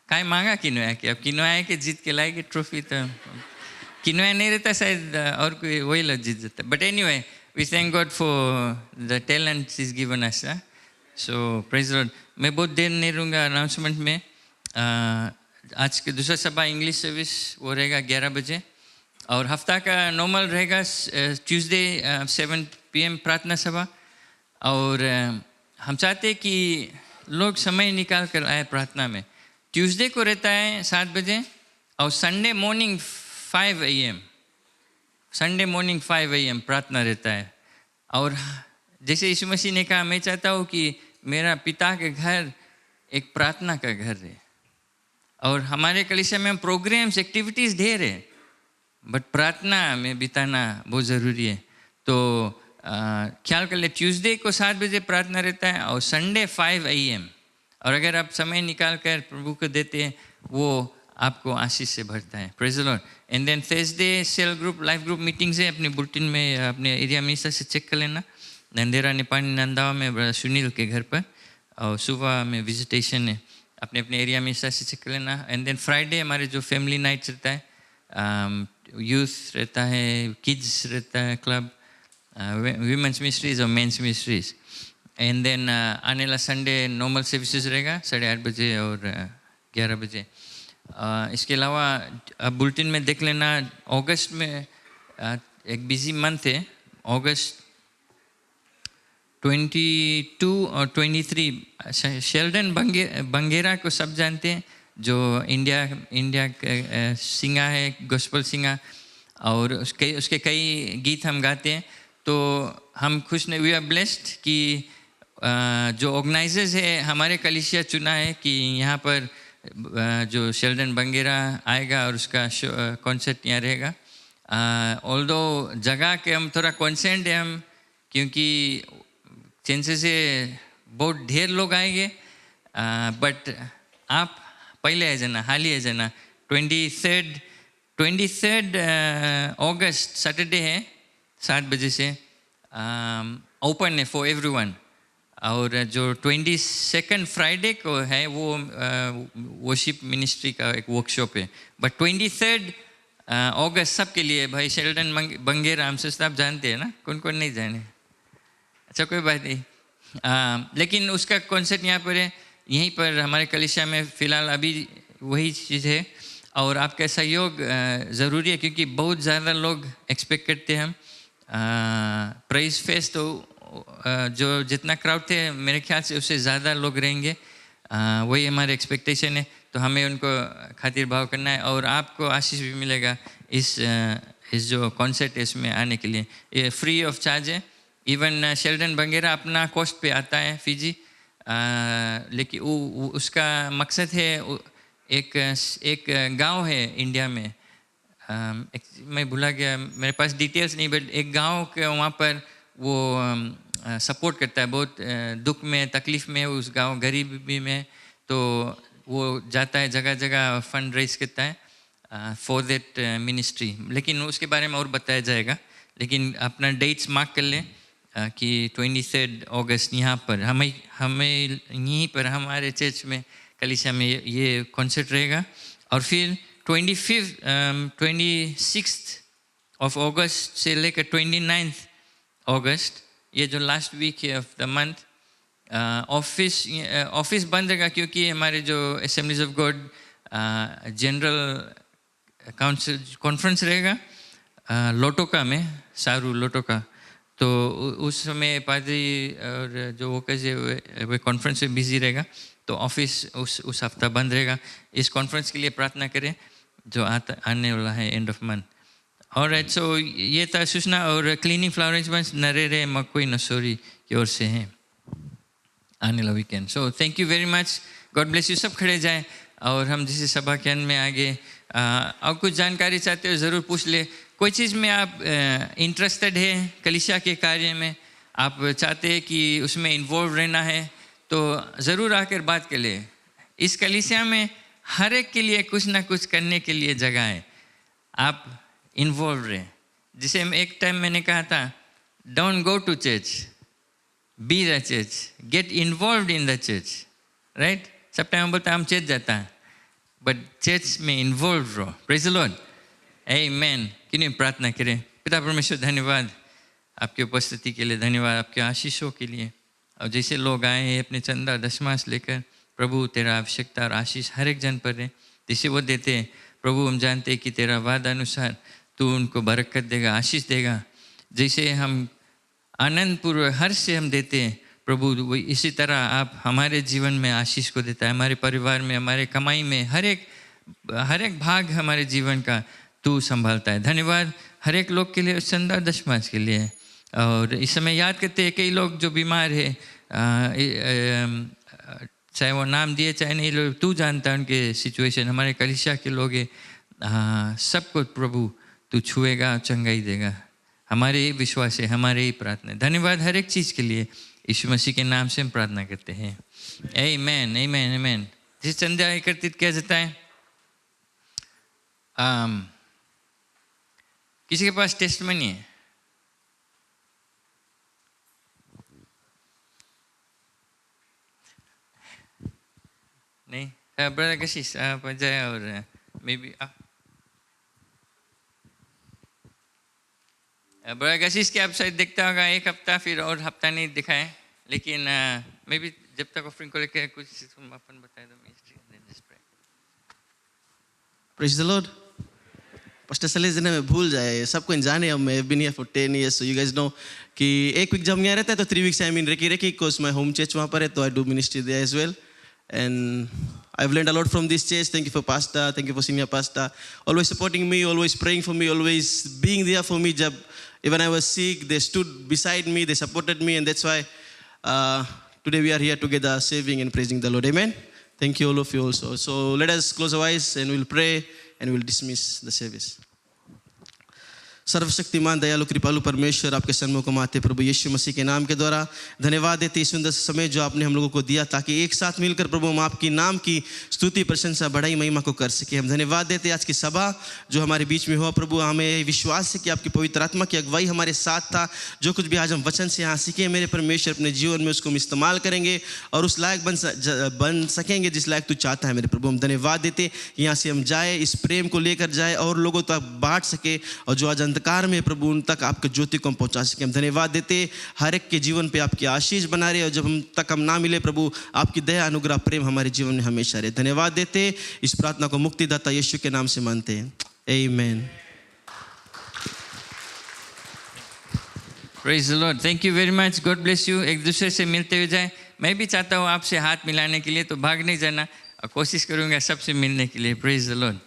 काय मांगा किनोया कि अब किनोया के जीत के लाएगी ट्रॉफी. तो किनोया नहीं रहता शायद और कोई वही लोग जीत जाता. But anyway, we thank God for the talent is given us. So praise lord. मैं बहुत देर नहीं रहूँगा अनाउंसमेंट में. आज के दूसरा सभा इंग्लिश सर्विस वो रहेगा 11 बजे, और हफ्ता का नॉर्मल रहेगा ट्यूसडे 7 PM प्रार्थना सभा. और हम चाहते हैं कि लोग समय निकाल कर आए प्रार्थना में. ट्यूसडे को रहता है 7 बजे और Sunday morning 5 AM. Sunday morning 5 AM प्रार्थना रहता है. और जैसे यीशु मसीह ने कहा, मैं चाहता हूँ कि मेरा पिता के घर एक प्रार्थना का घर है. और हमारे कलीसिया में प्रोग्राम्स एक्टिविटीज़ ढेर है, बट प्रार्थना में बिताना बहुत ज़रूरी है. तो ख्याल कर ले, ट्यूसडे को 7 बजे प्रार्थना रहता है और संडे 5 AM. और अगर आप समय निकाल कर प्रभु को देते हैं, वो आपको आशीष से भरता है. Praise the Lord. And then Thursday cell group, life group meetings है. अपने बुलेटिन में अपने एरिया मिनिस्टर से चेक कर लेना. नंदेरा नेपानी नंदावा में सुनील के घर पर, और सुबह में विजिटेशन है. अपने अपने एरिया में से चेक कर लेना. एंड देन फ्राइडे हमारे जो फैमिली नाइट्स रहता है, यूथ रहता है, किड्स रहता है क्लब, वीमेंस मिनिस्ट्रीज और मेंस मिनिस्ट्रीज. एंड देन आने वाला संडे नॉर्मल सर्विसेज रहेगा 8:30 बजे और 11 बजे. इसके अलावा अब बुलेटिन में देख लेना, अगस्त में एक बिजी मंथ है. अगस्त 22 और 23 शेल्डन बंगेरा को सब जानते हैं, जो इंडिया का सिंगर है, गॉस्पेल सिंगर. और उसके कई गीत हम गाते हैं. तो हम खुश नहीं, वी आर ब्लेस्ड कि जो ऑर्गेनाइजर्स है हमारे कलीसिया चुना है कि यहाँ पर जो शेल्डन बंगेरा आएगा और उसका कॉन्सर्ट यहाँ रहेगा. ऑल्दो जगह के हम थोड़ा कॉन्सेंट है हम, क्योंकि चांसेस है बहुत ढेर लोग आएंगे. बट आप पहले आ जाना, हाल ही आ जाना. 23 अगस्त सैटरडे है, 7 बजे से ओपन है फॉर एवरीवन. और जो 22 फ्राइडे को है वो वर्शिप मिनिस्ट्री का एक वर्कशॉप है. बट 23 अगस्त सबके लिए. भाई शेल्डन बंगेरा हमसे आप जानते हैं ना, कौन कौन नहीं जाने. अच्छा कोई बात नहीं. लेकिन उसका कॉन्सेप्ट यहाँ पर है, यहीं पर हमारे कलीसिया में फ़िलहाल अभी वही चीज़ है. और आपका सहयोग ज़रूरी है, क्योंकि बहुत ज़्यादा लोग एक्सपेक्ट करते हैं हम. प्राइस फेस्ट तो जो जितना क्राउड थे मेरे ख्याल से उससे ज़्यादा लोग रहेंगे. वही हमारे एक्सपेक्टेशन है. तो हमें उनको खातिर भाव करना है, और आपको आशीष भी मिलेगा इस जो कॉन्सर्ट है इसमें आने के लिए. ये फ्री ऑफ चार्ज है. इवन शेल्डन बंगेरा अपना कॉस्ट पे आता है फीजी. लेकिन उसका मकसद है, एक गांव है इंडिया में, मैं भूला गया, मेरे पास डिटेल्स नहीं, बट एक गांव के वहाँ पर वो सपोर्ट करता है. बहुत दुख में, तकलीफ़ में उस गांव, गरीबी में. तो वो जाता है जगह जगह फंड रेज करता है फॉर दैट मिनिस्ट्री, लेकिन उसके बारे में और बताया जाएगा। लेकिन अपना डेट्स मार्क कर लें कि 23 अगस्त यहाँ पर हमें यहीं पर हमारे चर्च में कलीसिया में ये कॉन्सर्ट रहेगा। और फिर 26 ऑफ अगस्त से लेकर 29 अगस्त, ये जो लास्ट वीक है ऑफ द मंथ, ऑफिस बंद रहेगा, क्योंकि हमारे जो assemblies of God general council conference रहेगा लोटोका में, सारू लोटोका। तो उस समय पादरी और जो वो कैसे वे कॉन्फ्रेंस में बिजी रहेगा, तो ऑफिस उस हफ्ता बंद रहेगा। इस कॉन्फ्रेंस के लिए प्रार्थना करें जो आने वाला है एंड ऑफ मंथ। और सो ये था सूचना। और क्लीनिंग फ्लावरेंस बंस नरेरे मकोई नसोरी की ओर से है आने वाला weekend. So thank you very much, God bless you. सब खड़े जाएं और हम जिस सभा के अंत में आगे और कुछ जानकारी चाहते हो ज़रूर पूछ ले। कोई चीज़ में आप इंटरेस्टेड है कलीसिया के कार्य में, आप चाहते हैं कि उसमें इन्वॉल्व रहना है, तो ज़रूर आकर बात कर ले। इस कलीसिया में हर एक के लिए कुछ ना कुछ करने के लिए जगह है, आप इन्वॉल्व रहे। जिसे एक टाइम मैंने कहा था, don't go to church, be the church, get involve in the church, right. सब टाइम बोलता हम चर्च जाता है, बट चर्च में इन्वॉल्व रहो। Praise the lord, amen. किन्हीं प्रार्थना करें। पिता परमेश्वर, धन्यवाद आपकी उपस्थिति के लिए, धन्यवाद आपके आशीषों के लिए। और जैसे लोग आए हैं अपने चंदा दशमांश लेकर, प्रभु तेरा आवश्यकता और आशीष हर एक जन पर है, जैसे वो देते हैं प्रभु, हम जानते हैं कि तेरा वादा अनुसार तू उनको बरकत देगा, आशीष देगा। जैसे हम आनंदपूर्वक हर्ष से हम देते हैं प्रभु, इसी तरह आप हमारे जीवन में आशीष को देता है, हमारे परिवार में, हमारे कमाई में, हर एक भाग हमारे जीवन का तू संभालता है। धन्यवाद हर एक लोग के लिए, चंदा दशमांश के लिए। और इस समय याद करते हैं कई लोग जो बीमार है, चाहे वो नाम दिए चाहे नहीं, लोग तू जानता है उनके सिचुएशन। हमारे कलीसिया के लोग हैं, सबको प्रभु तू छुएगा, चंगाई देगा। हमारे ही विश्वास है, हमारे ही प्रार्थना है। धन्यवाद हर एक चीज़ के लिए, यीशु मसीह के नाम से हम प्रार्थना करते हैं, आमीन, आमीन, आमीन। जिस चंदा एकत्रित किया जाता है, किसी के पास टेस्टमनी है? नहीं? ब्रदर कशिश आप जाए और मे बी ब्रदर कशिश के आप शायद देखता होगा, एक हफ्ता फिर और हफ्ता नहीं दिखाए, लेकिन मे बी जब तक ऑफरिंग को लेकर कुछ अपन बताए दो। Praise the Lord. Pastor Saleh जी ने मैं भूल जाए, सबको जाने हम, I've been here for 10 years, so you guys know कि एक वीक जब मैं यहाँ रहता है तो 3 weeks I mean रेकी because my home church वहाँ पर है, तो I do ministry there as well, and I've learned a lot from this church. Thank you for pastor, thank you for senior pastor, always supporting me, always praying for me, always being there for me. जब even I was sick, they stood beside me, they supported me, and that's why today we are here together serving and praising the Lord. Amen. Thank you all of you also. So let us close our eyes and we'll pray and we'll dismiss the service. सर्वशक्तिमान दयालु कृपालु परमेश्वर, आपके सन्मुख को आते प्रभु यीशु मसीह के नाम के द्वारा धन्यवाद देते इस सुंदर समय जो आपने हम लोगों को दिया, ताकि एक साथ मिलकर प्रभु हम आपकी नाम की स्तुति प्रशंसा बढ़ाई महिमा को कर सके। हम धन्यवाद देते आज की सभा जो हमारे बीच में हुआ प्रभु, हमें विश्वास है कि आपकी पवित्र आत्मा की अगुवाई हमारे साथ था। जो कुछ भी आज हम वचन से यहाँ सीखे मेरे परमेश्वर, अपने जीवन में उसको हम इस्तेमाल करेंगे और उस लायक बन सकेंगे जिस लायक तू चाहता है मेरे प्रभु। हम धन्यवाद देते यहाँ से हम जाए, इस प्रेम को लेकर जाए और लोगों तक बांट सके, और जो आज अंधकार में प्रभु उन तक आपके ज्योति को हम पहुंचा सके। हम धन्यवाद देते हर एक के जीवन पे आपकी आशीष बना रहे, और जब हम तक हम ना मिले प्रभु, आपकी दया अनुग्रह प्रेम हमारे जीवन में हमेशा रहे। धन्यवाद देते इस प्रार्थना को मुक्तिदाता यीशु के नाम से मानते हैं, आमीन। Praise the Lord. Thank you very much. God bless you. एक दूसरे से मिलते हुए जाए। मैं भी चाहता हूँ आपसे हाथ मिलाने के लिए, तो भाग नहीं जाना, और कोशिश करूँगा सबसे मिलने के लिए। Praise the Lord.